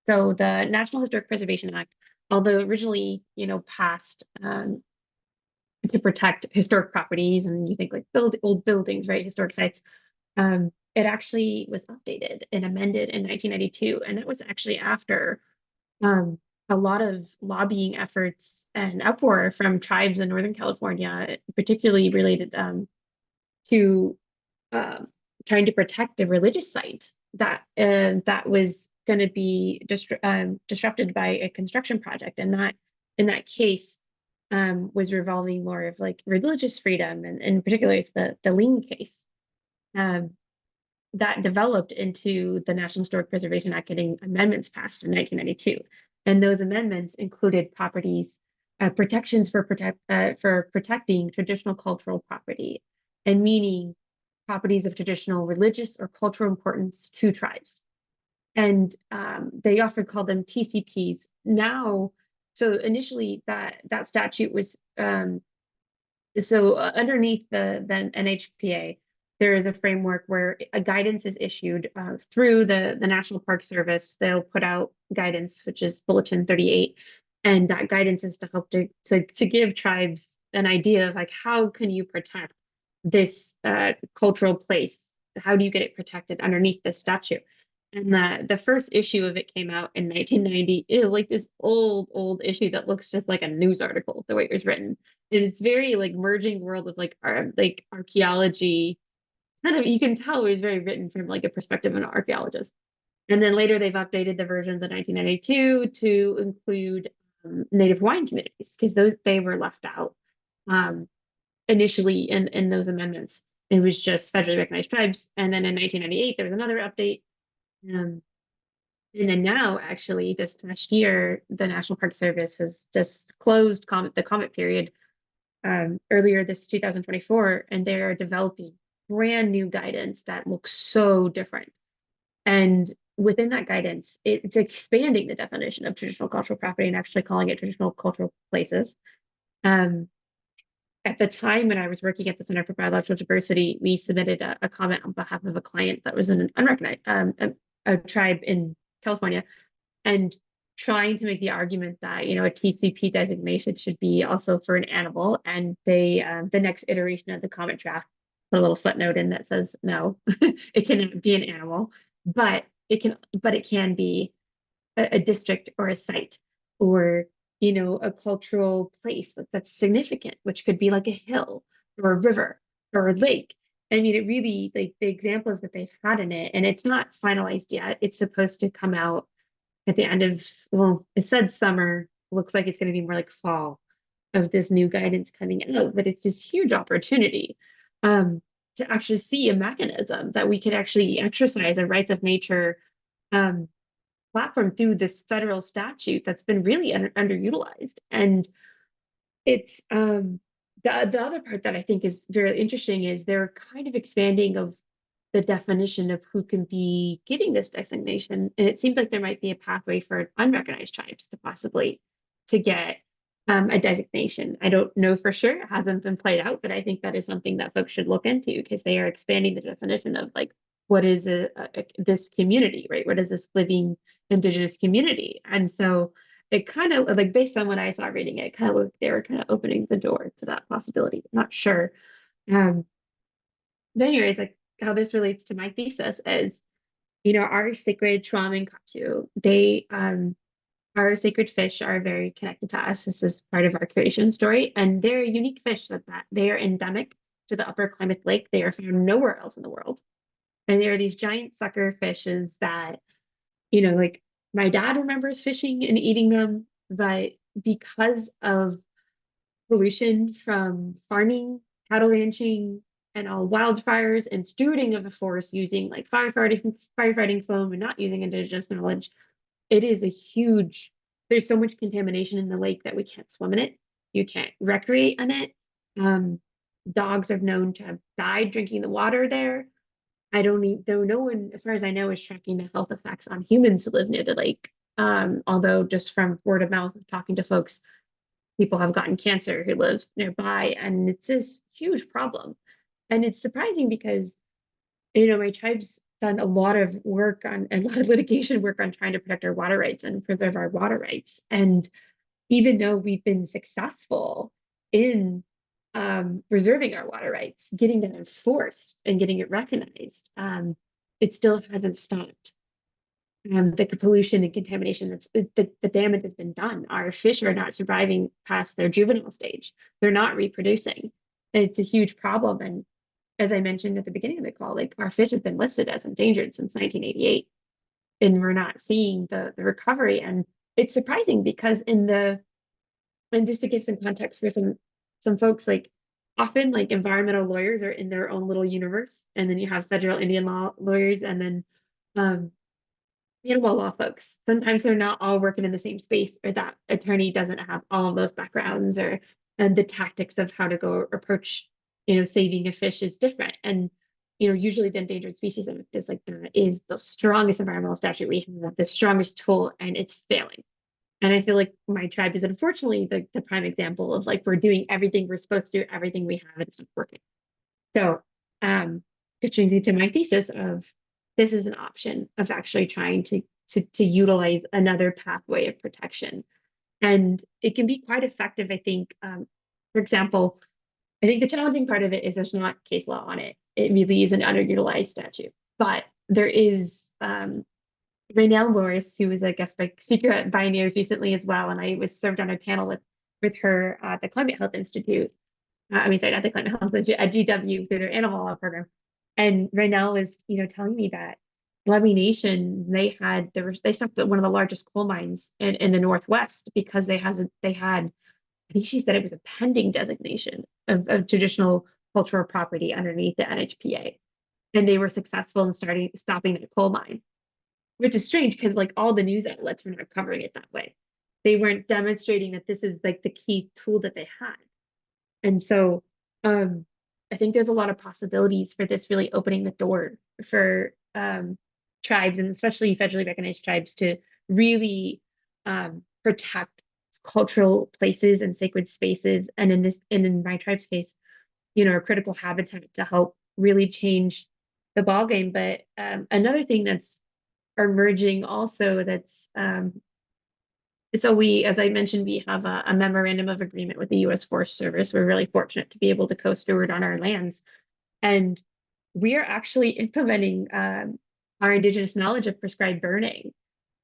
So the National Historic Preservation Act, although originally, you know, passed to protect historic properties, and you think like old buildings, right, historic sites, it actually was updated and amended in 1992, and that was actually after a lot of lobbying efforts and uproar from tribes in Northern California, particularly related to trying to protect a religious site that was going to be disrupted by a construction project, and that in that case was revolving more of like religious freedom, and in particular, it's the lien case. That developed into the National Historic Preservation Act getting amendments passed in 1992. And those amendments included properties, protections for protecting traditional cultural property, and meaning properties of traditional religious or cultural importance to tribes. And they often call them TCPs. Now, so initially that statute was, underneath the NHPA, there is a framework where a guidance is issued through the National Park Service. They'll put out guidance, which is Bulletin 38. And that guidance is to help to give tribes an idea of like, how can you protect this cultural place? How do you get it protected underneath this statute? And the first issue of it came out in 1990. It was like this old issue that looks just like a news article, the way it was written. And it's very like merging world of like archaeology. Kind of, you can tell it was very written from like a perspective of an archaeologist. And then later they've updated the versions in 1992 to include Native Hawaiian communities, because they were left out initially in those amendments. It was just federally recognized tribes. And then in 1998, there was another update. And then now, actually, this past year, the National Park Service has just closed the comment period earlier this 2024, and they're developing brand new guidance that looks so different. And within that guidance, it's expanding the definition of traditional cultural property and actually calling it traditional cultural places. At the time when I was working at the Center for Biological Diversity, we submitted a comment on behalf of a client that was an unrecognized a tribe in California, and trying to make the argument that, you know, a TCP designation should be also for an animal. And they the next iteration of the comment draft put a little footnote in that says no, it cannot be an animal, but it can be a district or a site, or, you know, a cultural place that's significant, which could be like a hill or a river or a lake. I mean, it really, like, the examples that they've had in it, and it's not finalized yet. It's supposed to come out at the end of, well, it said summer, looks like it's going to be more like fall of this new guidance coming out, but it's this huge opportunity to actually see a mechanism that we could actually exercise a rights of nature platform through this federal statute that's been really underutilized. And it's the other part that I think is very interesting is they're kind of expanding of the definition of who can be getting this designation. And it seems like there might be a pathway for unrecognized tribes to possibly to get a designation. I don't know for sure, it hasn't been played out, but I think that is something that folks should look into, because they are expanding the definition of, like, what is this community, right? What is this living Indigenous community? And so it kind of, like, based on what I saw reading it, kind of looked they were kind of opening the door to that possibility. I'm not sure. But anyways, like, how this relates to my thesis is, you know, our sacred Tuam and Katu, they our sacred fish are very connected to us. This is part of our creation story, and they're a unique fish that they are endemic to the upper Klamath Lake. They are found nowhere else in the world. And there are these giant sucker fishes that, you know, like, my dad remembers fishing and eating them, but because of pollution from farming, cattle ranching, and all wildfires and stewarding of the forest using, like, firefighting foam and not using indigenous knowledge, it is a huge, there's so much contamination in the lake that we can't swim in it. You can't recreate in it. Dogs are known to have died drinking the water there. I don't even, though no one, as far as I know, is tracking the health effects on humans who live near the lake. Although just from word of mouth, talking to folks, people have gotten cancer who live nearby, and it's this huge problem. And it's surprising because, you know, my tribe's done a lot of work on, a lot of litigation work on trying to protect our water rights and preserve our water rights. And even though we've been successful in preserving our water rights, getting them enforced and getting it recognized, it still hasn't stopped. The pollution and contamination, the damage has been done. Our fish are not surviving past their juvenile stage. They're not reproducing. And it's a huge problem. And as I mentioned at the beginning of the call, like, our fish have been listed as endangered since 1988, and we're not seeing the recovery. And it's surprising because and just to give some context for some folks, like, often, like, environmental lawyers are in their own little universe, and then you have federal Indian law lawyers, and then animal law folks. Sometimes they're not all working in the same space, or that attorney doesn't have all of those backgrounds, or and the tactics of how to go approach, you know, saving a fish is different. And, you know, usually the Endangered Species Act is like that is the strongest environmental statute we have, the strongest tool, and it's failing. And I feel like my tribe is unfortunately the prime example of, like, we're doing everything we're supposed to do, everything we have, and it's not working. So it brings me to my thesis of, this is an option of actually trying to utilize another pathway of protection. And it can be quite effective, I think. For example, I think the challenging part of it is there's not case law on it. It really is an underutilized statute. But there is Raynell Morris, who was a guest speaker at Pioneers recently as well, and I was served on a panel with her at the Climate Health Institute. Not the Climate Health Institute, at GW, through their animal law program. And Raynell was, you know, telling me that Saponi Nation, they stopped at one of the largest coal mines in the Northwest because they had, I think she said it was a pending designation of traditional cultural property underneath the NHPA. And they were successful in stopping the coal mine, which is strange because, like, all the news outlets were not covering it that way. They weren't demonstrating that this is, like, the key tool that they had. And so I think there's a lot of possibilities for this really opening the door for tribes, and especially federally recognized tribes, to really protect cultural places and sacred spaces. And in my tribe's case, a critical habitat to help really change the ballgame. But another thing that's emerging also, that's so we, as I mentioned, we have a memorandum of agreement with the U.S. Forest Service. We're really fortunate to be able to co-steward on our lands. And we are actually implementing our Indigenous knowledge of prescribed burning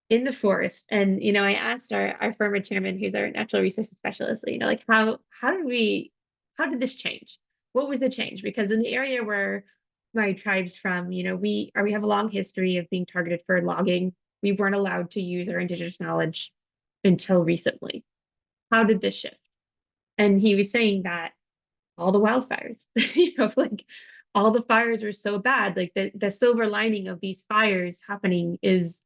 in the forest. And, I asked our former chairman, who's our natural resources specialist, like how did this change? What was the change? Because in the area where my tribe's from, we have a long history of being targeted for logging. We weren't allowed to use our Indigenous knowledge until recently. How did this shift? And he was saying that all the wildfires, like all the fires were so bad. Like the silver lining of these fires happening is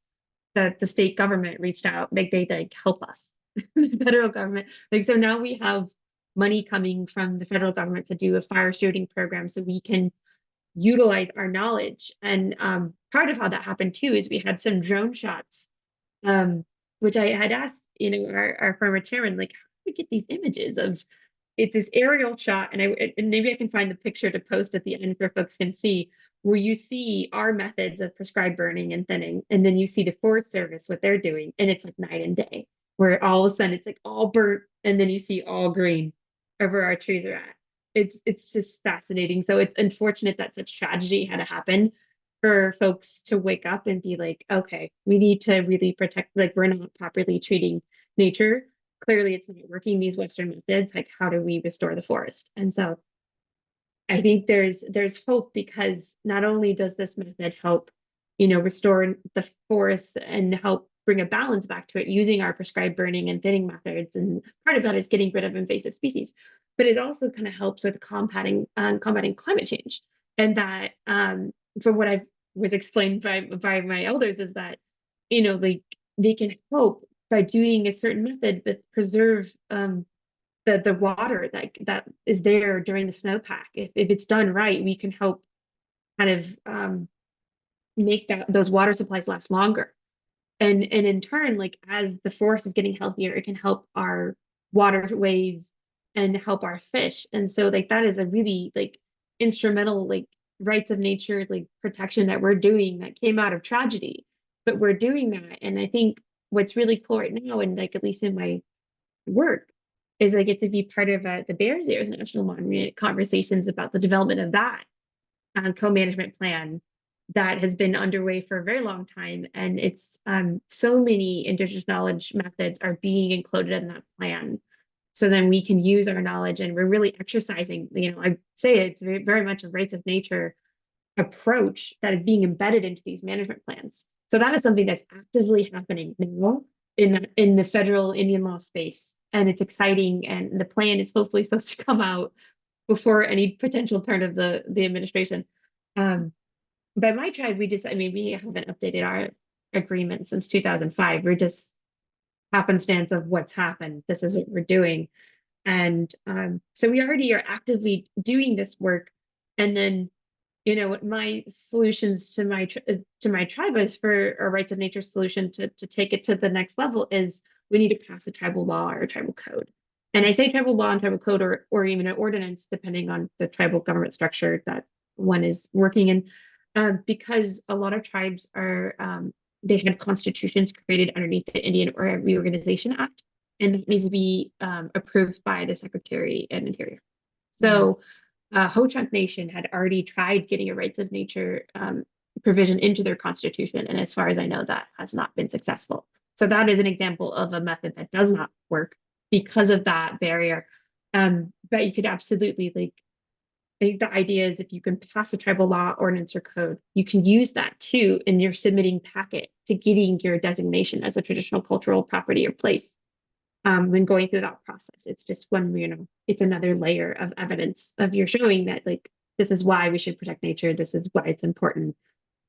that the state government reached out, like they help us, the federal government. Like, so now we have money coming from the federal government to do a fire shooting program so we can utilize our knowledge. And part of how that happened too is we had some drone shots, which I had asked, our former chairman, like, how do we get these images of, it's this aerial shot, and maybe I can find the picture to post at the end for folks can see, where you see our methods of prescribed burning and thinning, and then you see the Forest Service, what they're doing, and it's like night and day, where all of a sudden it's like all burnt, and then you see all green over our trees are at. It's just fascinating. So it's unfortunate that such tragedy had to happen for folks to wake up and be like, okay, we need to really protect, like we're not properly treating nature. Clearly it's not working, these Western methods, like how do we restore the forest? And so I think there's hope, because not only does this method help, restore the forest and help bring a balance back to it using our prescribed burning and thinning methods, and part of that is getting rid of invasive species, but it also kind of helps with combating climate change. And that from what I was explained by my elders is that, like they can help by doing a certain method, but preserve the water that is there during the snowpack. If it's done right, we can help kind of make those water supplies last longer. And in turn, like as the forest is getting healthier, it can help our waterways and help our fish. And so like that is a really like instrumental like rights of nature like protection that we're doing that came out of tragedy. But we're doing that. And I think what's really cool right now, and like at least in my work, is I get to be part of the Bears Ears National Monument conversations about the development of that co-management plan that has been underway for a very long time. And it's so many Indigenous knowledge methods are being included in that plan. So then we can use our knowledge, and we're really exercising, I say it's very much a rights of nature approach that is being embedded into these management plans. So that is something that's actively happening now in the federal Indian law space. And it's exciting. And the plan is hopefully supposed to come out before any potential turn of the administration. By my tribe, we haven't updated our agreement since 2005. We're just happenstance of what's happened. This is what we're doing. And so we already are actively doing this work. And then, my solutions to my tribe is for a rights of nature solution to take it to the next level is we need to pass a tribal law or a tribal code. And I say tribal law and tribal code or even an ordinance, depending on the tribal government structure that one is working in. Because a lot of tribes are, they have constitutions created underneath the Indian Reorganization Act, and that needs to be approved by the Secretary of Interior. So Ho-Chunk Nation had already tried getting a rights of nature provision into their constitution, and as far as I know, that has not been successful. So that is an example of a method that does not work because of that barrier. But you could absolutely I think the idea is if you can pass a tribal law, ordinance, or code, you can use that too in your submitting packet to getting your designation as a traditional cultural property or place. When going through that process, it's just one, it's another layer of evidence of you're showing that like, this is why we should protect nature. This is why it's important.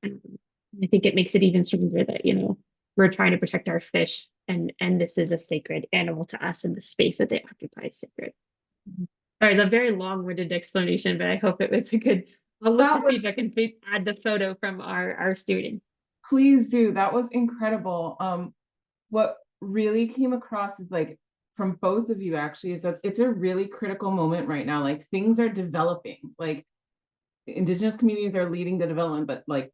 I think it makes it even stronger that, we're trying to protect our fish, and this is a sacred animal to us, and the space that they occupy is sacred. Sorry, it's a very long-winded explanation, but I hope it was a good. I'll look That to see if was, I can add the photo from our student. please do. That was incredible. What really came across is like from both of you actually is that it's a really critical moment right now. Like things are developing. Like Indigenous communities are leading the development, but like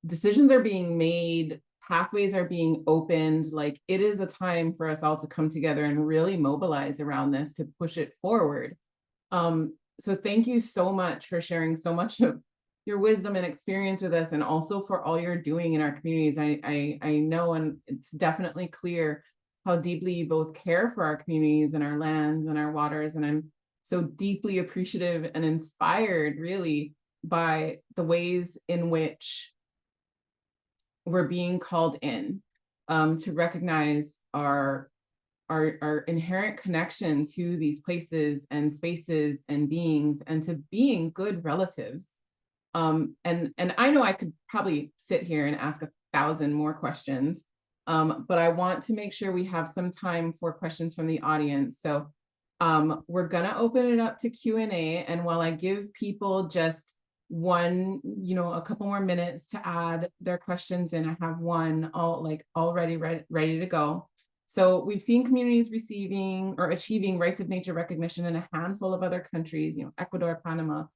decisions are being made, pathways are being opened. Like it is a time for us all to come together and really mobilize around this to push it forward. So thank you so much for sharing so much of your wisdom and experience with us, and also for all you're doing in our communities. I know, and it's definitely clear how deeply you both care for our communities and our lands and our waters. And I'm so deeply appreciative and inspired, really, by the ways in which we're being called in to recognize our inherent connection to these places and spaces and beings, and to being good relatives. And I know I could probably sit here and ask 1,000 more questions, but I want to make sure we have some time for questions from the audience. So we're gonna open it up to Q&A, and while I give people just a couple more minutes to add their questions in, I have one already ready to go. So we've seen communities receiving or achieving rights of nature recognition in a handful of other countries, Ecuador, Panama,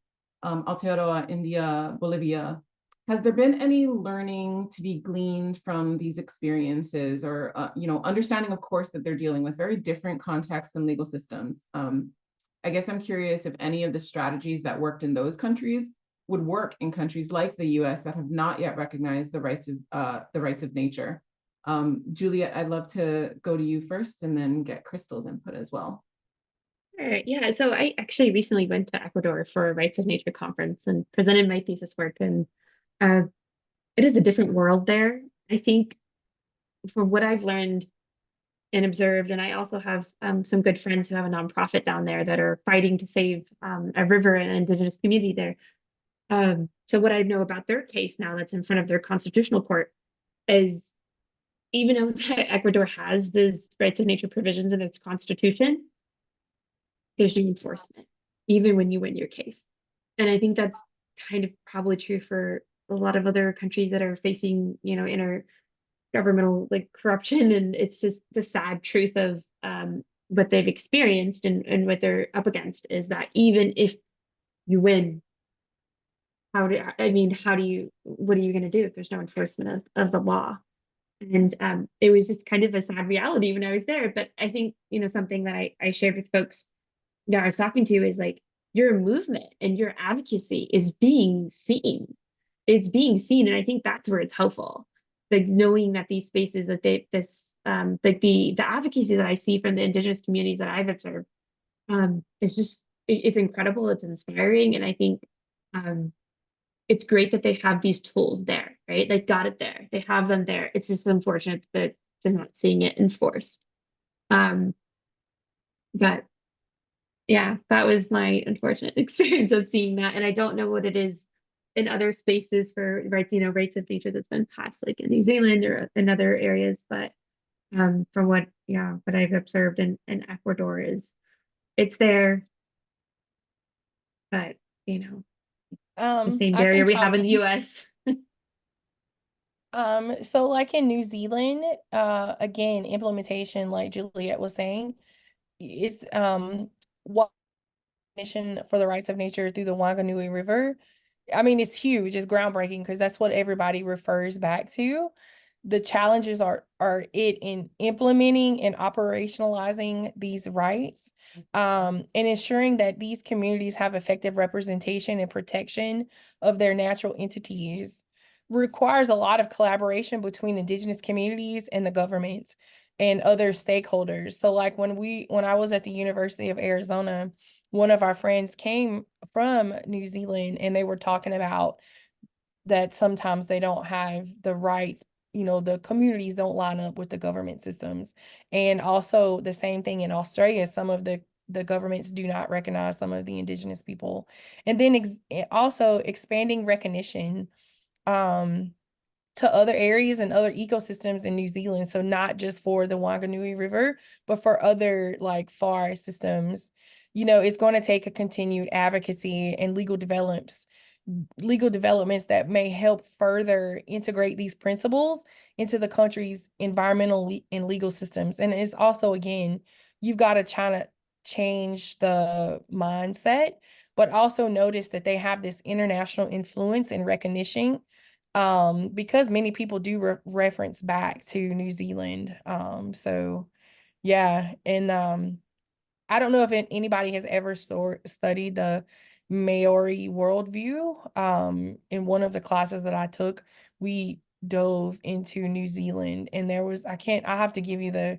Aotearoa, India, Bolivia. Has there been any learning to be gleaned from these experiences, or understanding, of course, that they're dealing with very different contexts and legal systems? I guess I'm curious if any of the strategies that worked in those countries would work in countries like the U.S. that have not yet recognized the rights of nature. Juliette, I'd love to go to you first, and then get Crystal's input as well. Sure. Yeah, so I actually recently went to Ecuador for a Rights of Nature conference and presented my thesis work, and uh, it is a different world there. I think from what I've learned and observed, and I also have some good friends who have a nonprofit down there that are fighting to save a river and an Indigenous community there. So what I know about their case now that's in front of their constitutional court is, even though Ecuador has these rights of nature provisions in its constitution, there's no enforcement, even when you win your case. And I think that's kind of probably true for a lot of other countries that are facing, intergovernmental like corruption. And it's just the sad truth of what they've experienced, and what they're up against is that even if you win, what are you going to do if there's no enforcement of the law? And it was just kind of a sad reality when I was there. But I think, something that I shared with folks that I was talking to is like, your movement and your advocacy is being seen. It's being seen. And I think that's where it's helpful. Like knowing that these spaces that like the advocacy that I see from the Indigenous communities that I've observed, it's incredible. It's inspiring. And I think it's great that they have these tools there, right? They got it there. They have them there. It's just unfortunate that they're not seeing it enforced. But yeah, that was my unfortunate experience of seeing that. And I don't know what it is in other spaces for rights of nature that's been passed, like in New Zealand or in other areas. But from what I've observed in Ecuador is it's there, but the same I barrier can we chime have in the in. US. So like in New Zealand, again, implementation, like Juliette was saying, is what mission for the rights of nature through the Wanganui River. I mean, it's huge, it's groundbreaking because that's what everybody refers back to. The challenges are it in implementing and operationalizing these rights, and ensuring that these communities have effective representation and protection of their natural entities requires a lot of collaboration between Indigenous communities and the government and other stakeholders. So like when I was at the University of Arizona, one of our friends came from New Zealand and they were talking about that sometimes they don't have the rights, the communities don't line up with the government systems. And also the same thing in Australia, some of the governments do not recognize some of the Indigenous people. And then also expanding recognition to other areas and other ecosystems in New Zealand. So not just for the Wanganui River, but for other like forest systems it's going to take a continued advocacy and legal developments that may help further integrate these principles into the country's environmental and legal systems. And it's also, again, you've got to try to change the mindset, but also notice that they have this international influence and recognition, because many people do reference back to New Zealand. So yeah, and I don't know if anybody has ever studied the Maori worldview. In one of the classes that I took, we dove into New Zealand, and I have to give you the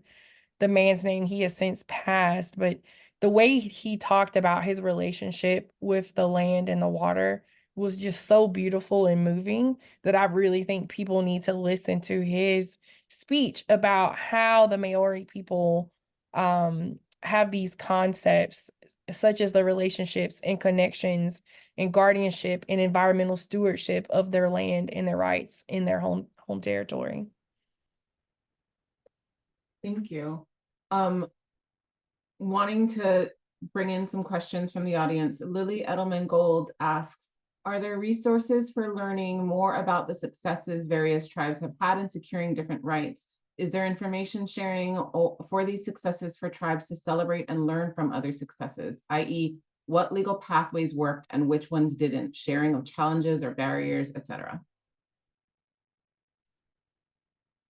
man's name. He has since passed, but the way he talked about his relationship with the land and the water was just so beautiful and moving that I really think people need to listen to his speech about how the Maori people have these concepts, such as the relationships and connections and guardianship and environmental stewardship of their land and their rights in their home territory. Thank you. Wanting to bring in some questions from the audience, Lily Edelman Gold asks, are there resources for learning more about the successes various tribes have had in securing different rights? Is there information sharing for these successes for tribes to celebrate and learn from other successes, i.e., what legal pathways worked and which ones didn't, sharing of challenges or barriers, etc.?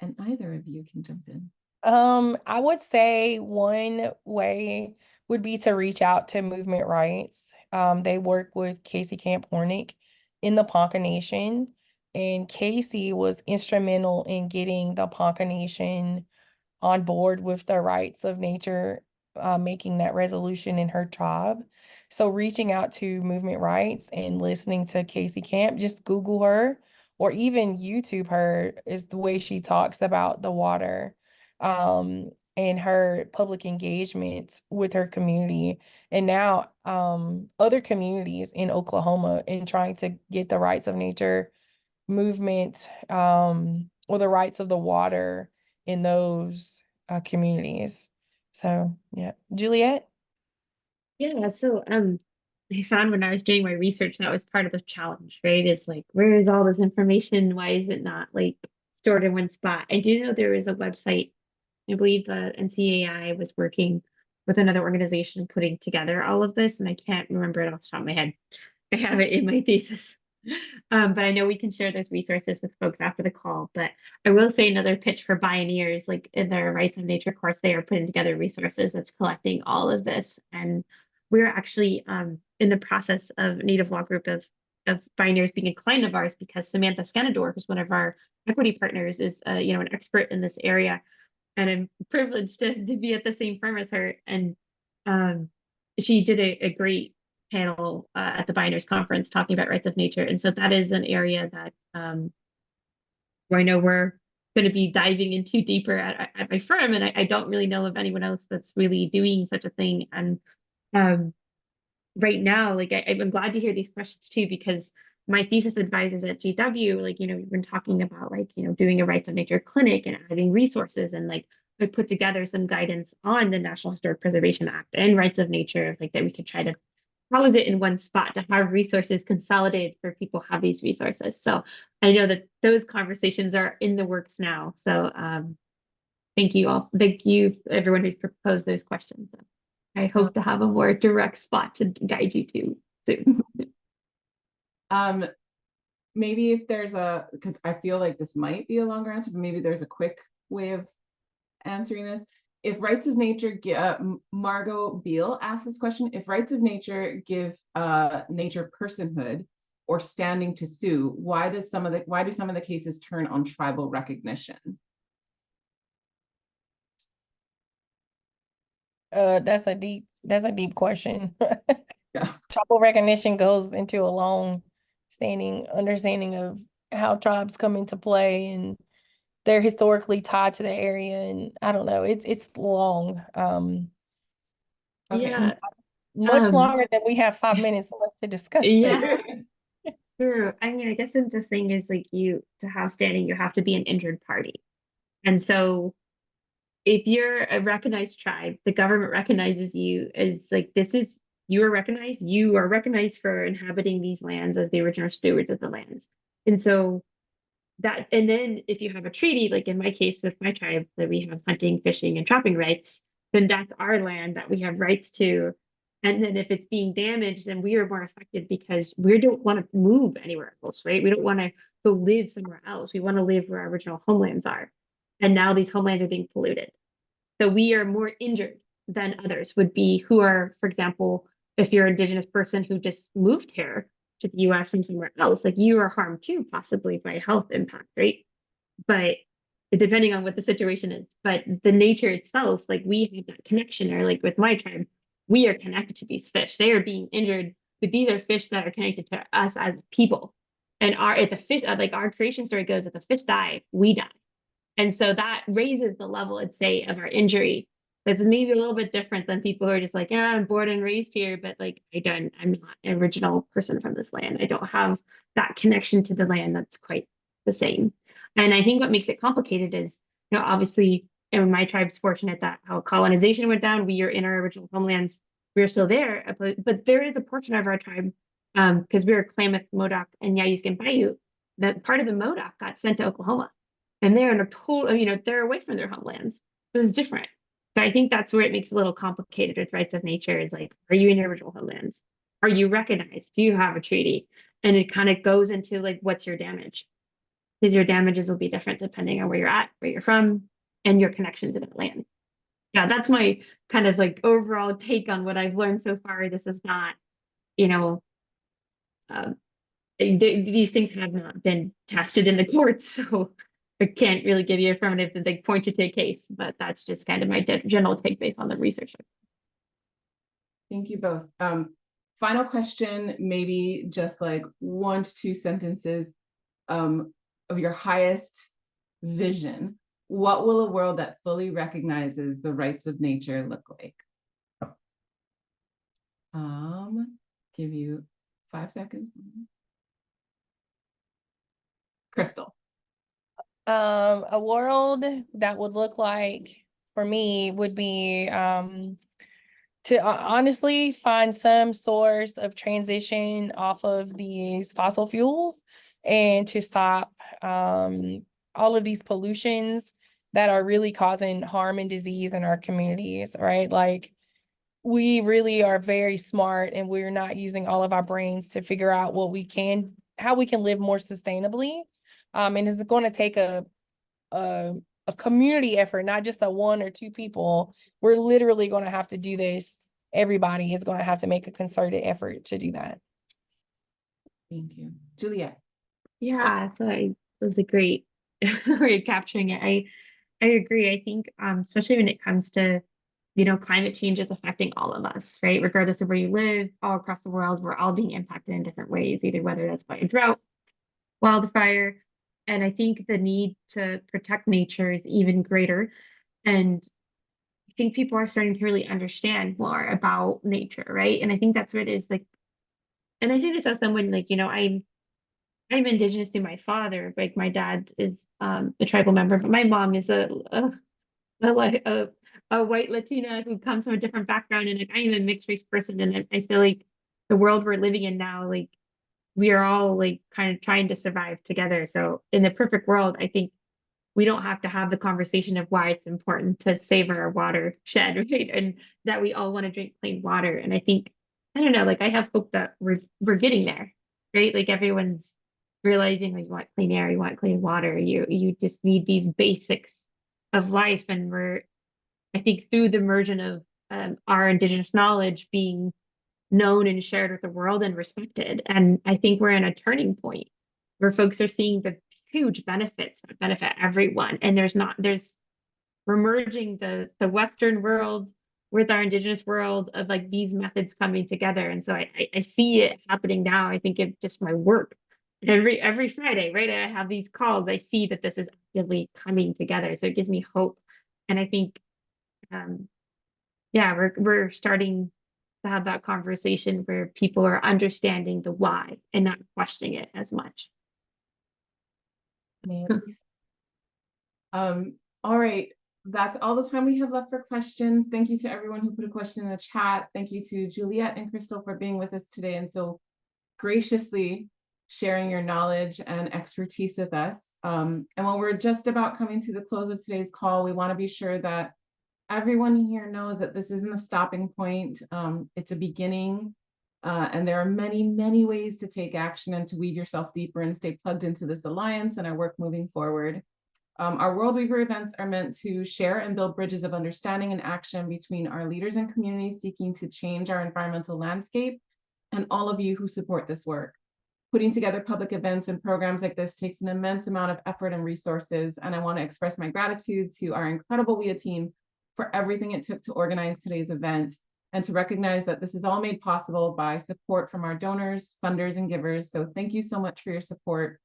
And either of you can jump in. I would say one way would be to reach out to Movement Rights. They work with Casey Camp Hornick in the Ponca Nation, and Casey was instrumental in getting the Ponca Nation on board with the rights of nature, making that resolution in her tribe. So reaching out to Movement Rights and listening to Casey Camp, just Google her or even YouTube her, is the way she talks about the water, and her public engagement with her community, and now other communities in Oklahoma, in trying to get the rights of nature movement, or the rights of the water in those communities. So yeah, Juliette. Yeah, so I found when I was doing my research that was part of the challenge, right? Is like, where is all this information? Why is it not like stored in one spot? I do know there is a website. I believe the NCAI was working with another organization putting together all of this, and I can't remember it off the top of my head. I have it in my thesis. But I know we can share those resources with folks after the call. But I will say another pitch for Bioneers, like in their Rights of Nature course, they are putting together resources that's collecting all of this. And we're actually in the process of Native Law Group of Bioneers being a client of ours, because Samantha Skenador, who's one of our equity partners, is an expert in this area. And I'm privileged to be at the same firm as her. And she did a great panel at the Binders Conference talking about rights of nature. And so that is an area that where I know we're going to be diving into deeper at my firm. And I don't really know of anyone else that's really doing such a thing. And right now, like I'm glad to hear these questions too, because my thesis advisors at GW, like, we've been talking about like, doing a rights of nature clinic and adding resources, and like I put together some guidance on the National Historic Preservation Act and rights of nature, like that we could try to house it in one spot to have resources consolidated for people who have these resources. So I know that those conversations are in the works now. So thank you all. Thank you everyone who's proposed those questions. I hope to have a more direct spot to guide you to soon. Maybe if there's because I feel like this might be a longer answer, but maybe there's a quick way of answering this. If rights of nature, Margot Beal asked this question, if rights of nature give nature personhood or standing to sue, why do some of the cases turn on tribal recognition? That's a deep question. Yeah. Tribal recognition goes into a long standing understanding of how tribes come into play, and they're historically tied to the area, and I don't know, it's long. Okay. Yeah. Much longer than we have 5 minutes left to discuss this. True. I mean, I guess the thing is like to have standing, you have to be an injured party. And so if you're a recognized tribe, the government recognizes you as like, you are recognized for inhabiting these lands as the original stewards of the lands. And so and then if you have a treaty, like in my case with my tribe, that we have hunting, fishing, and trapping rights, then that's our land that we have rights to. And then if it's being damaged, then we are more affected because we don't want to move anywhere else, right? We don't want to go live somewhere else. We want to live where our original homelands are. And now these homelands are being polluted. So we are more injured than others would be who are, for example, if you're an Indigenous person who just moved here to the US from somewhere else, like you are harmed too, possibly by health impact, right? But depending on what the situation is, but the nature itself, like we have that connection, or like with my tribe, we are connected to these fish. They are being injured, but these are fish that are connected to us as people. And if the fish, like our creation story goes, if the fish die, we die. And so that raises the level, I'd say, of our injury. That's maybe a little bit different than people who are just like, yeah, I'm born and raised here, but like I'm not an original person from this land. I don't have that connection to the land that's quite the same. And I think what makes it complicated is, obviously, and my tribe's fortunate that how colonization went down, we are in our original homelands, we're still there, but there is a portion of our tribe, because we are Klamath, Modoc, and Yayuskin Bayou, that part of the Modoc got sent to Oklahoma. And they're in a total, they're away from their homelands. So it's different. So I think that's where it makes it a little complicated with rights of nature. Is like, are you in your original homelands? Are you recognized? Do you have a treaty? And it kind of goes into like, what's your damage? Because your damages will be different depending on where you're at, where you're from, and your connection to that land. Yeah, that's my kind of like overall take on what I've learned so far. This is not, these things have not been tested in the courts, so I can't really give you affirmative to like point you to a case, but that's just kind of my general take based on the research. Thank you both. Final question, maybe just like 1 to 2 sentences of your highest vision. What will a world that fully recognizes the rights of nature look like? Give you 5 seconds. Crystal. A world that would look like, for me, would be to honestly find some source of transition off of these fossil fuels and to stop all of these pollutions that are really causing harm and disease in our communities, right? Like, we really are very smart and we're not using all of our brains to figure out how we can live more sustainably. And it's going to take a community effort, not just a 1 or 2 people. We're literally going to have to do this. Everybody is going to have to make a concerted effort to do that. Thank you. Juliette. Yeah, so that was a great way of capturing it. I agree. I think, especially when it comes to, climate change is affecting all of us, right? Regardless of where you live, all across the world, we're all being impacted in different ways, either whether that's by a drought, wildfire. And I think the need to protect nature is even greater. And I think people are starting to really understand more about nature, right? And I think that's what it is like. And I say this as someone like, I'm Indigenous through my father. Like my dad is a tribal member, but my mom is a white Latina who comes from a different background, and like, I am a mixed race person. And I feel like the world we're living in now, like we are all like kind of trying to survive together. So in the perfect world, I think we don't have to have the conversation of why it's important to save our watershed, right? And that we all want to drink clean water. And I think, I don't know, like I have hope that we're getting there, right? Like everyone's realizing like you want clean air, you want clean water, you just need these basics of life. And I think through the immersion of our Indigenous knowledge being known and shared with the world and respected. And I think we're in a turning point where folks are seeing the huge benefits that benefit everyone. And we're merging the Western world with our Indigenous world of like these methods coming together. And so I see it happening now. I think it's just my work. Every Friday, right? I have these calls. I see that this is actively coming together. So it gives me hope. And I think, we're starting to have that conversation where people are understanding the why and not questioning it as much. All right. that's all the time we have left for questions. Thank you to everyone who put a question in the chat. Thank you to Juliette and Crystal for being with us today and so graciously sharing your knowledge and expertise with us. And while we're just about coming to the close of today's call, we want to be sure that everyone here knows that this isn't a stopping point. It's a beginning. And there are many, many ways to take action and to weave yourself deeper and stay plugged into this alliance and our work moving forward. Our World Weaver events are meant to share and build bridges of understanding and action between our leaders and communities seeking to change our environmental landscape and all of you who support this work. Putting together public events and programs like this takes an immense amount of effort and resources, and I want to express my gratitude to our incredible WIA team for everything it took to organize today's event and to recognize that this is all made possible by support from our donors, funders, and givers. So thank you so much for your support.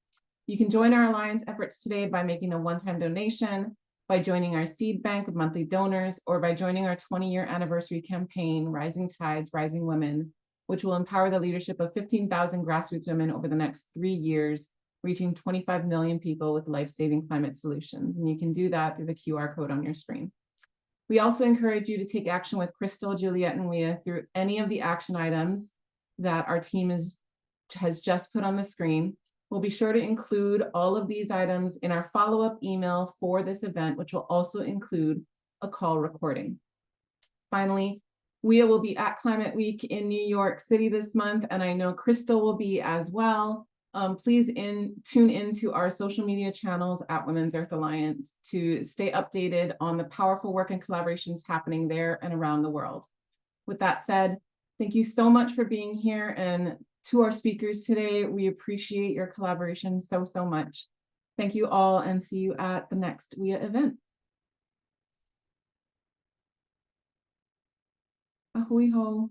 You can join our Alliance efforts today by making a one-time donation, by joining our seed bank of monthly donors, or by joining our 20-year anniversary campaign, Rising Tides, Rising Women, which will empower the leadership of 15,000 grassroots women over the next 3 years, reaching 25 million people with life-saving climate solutions. And you can do that through the QR code on your screen. We also encourage you to take action with Crystal, Juliette, and WIA through any of the action items that our team has just put on the screen. We'll be sure to include all of these items in our follow-up email for this event, which will also include a call recording. Finally, WIA will be at Climate Week in New York City this month, and I know Crystal will be as well. Please tune into our social media channels at Women's Earth Alliance to stay updated on the powerful work and collaborations happening there and around the world. With that said, thank you so much for being here, and to our speakers today, we appreciate your collaboration so, so much. Thank you all, and see you at the next WIA event. Ahui ho.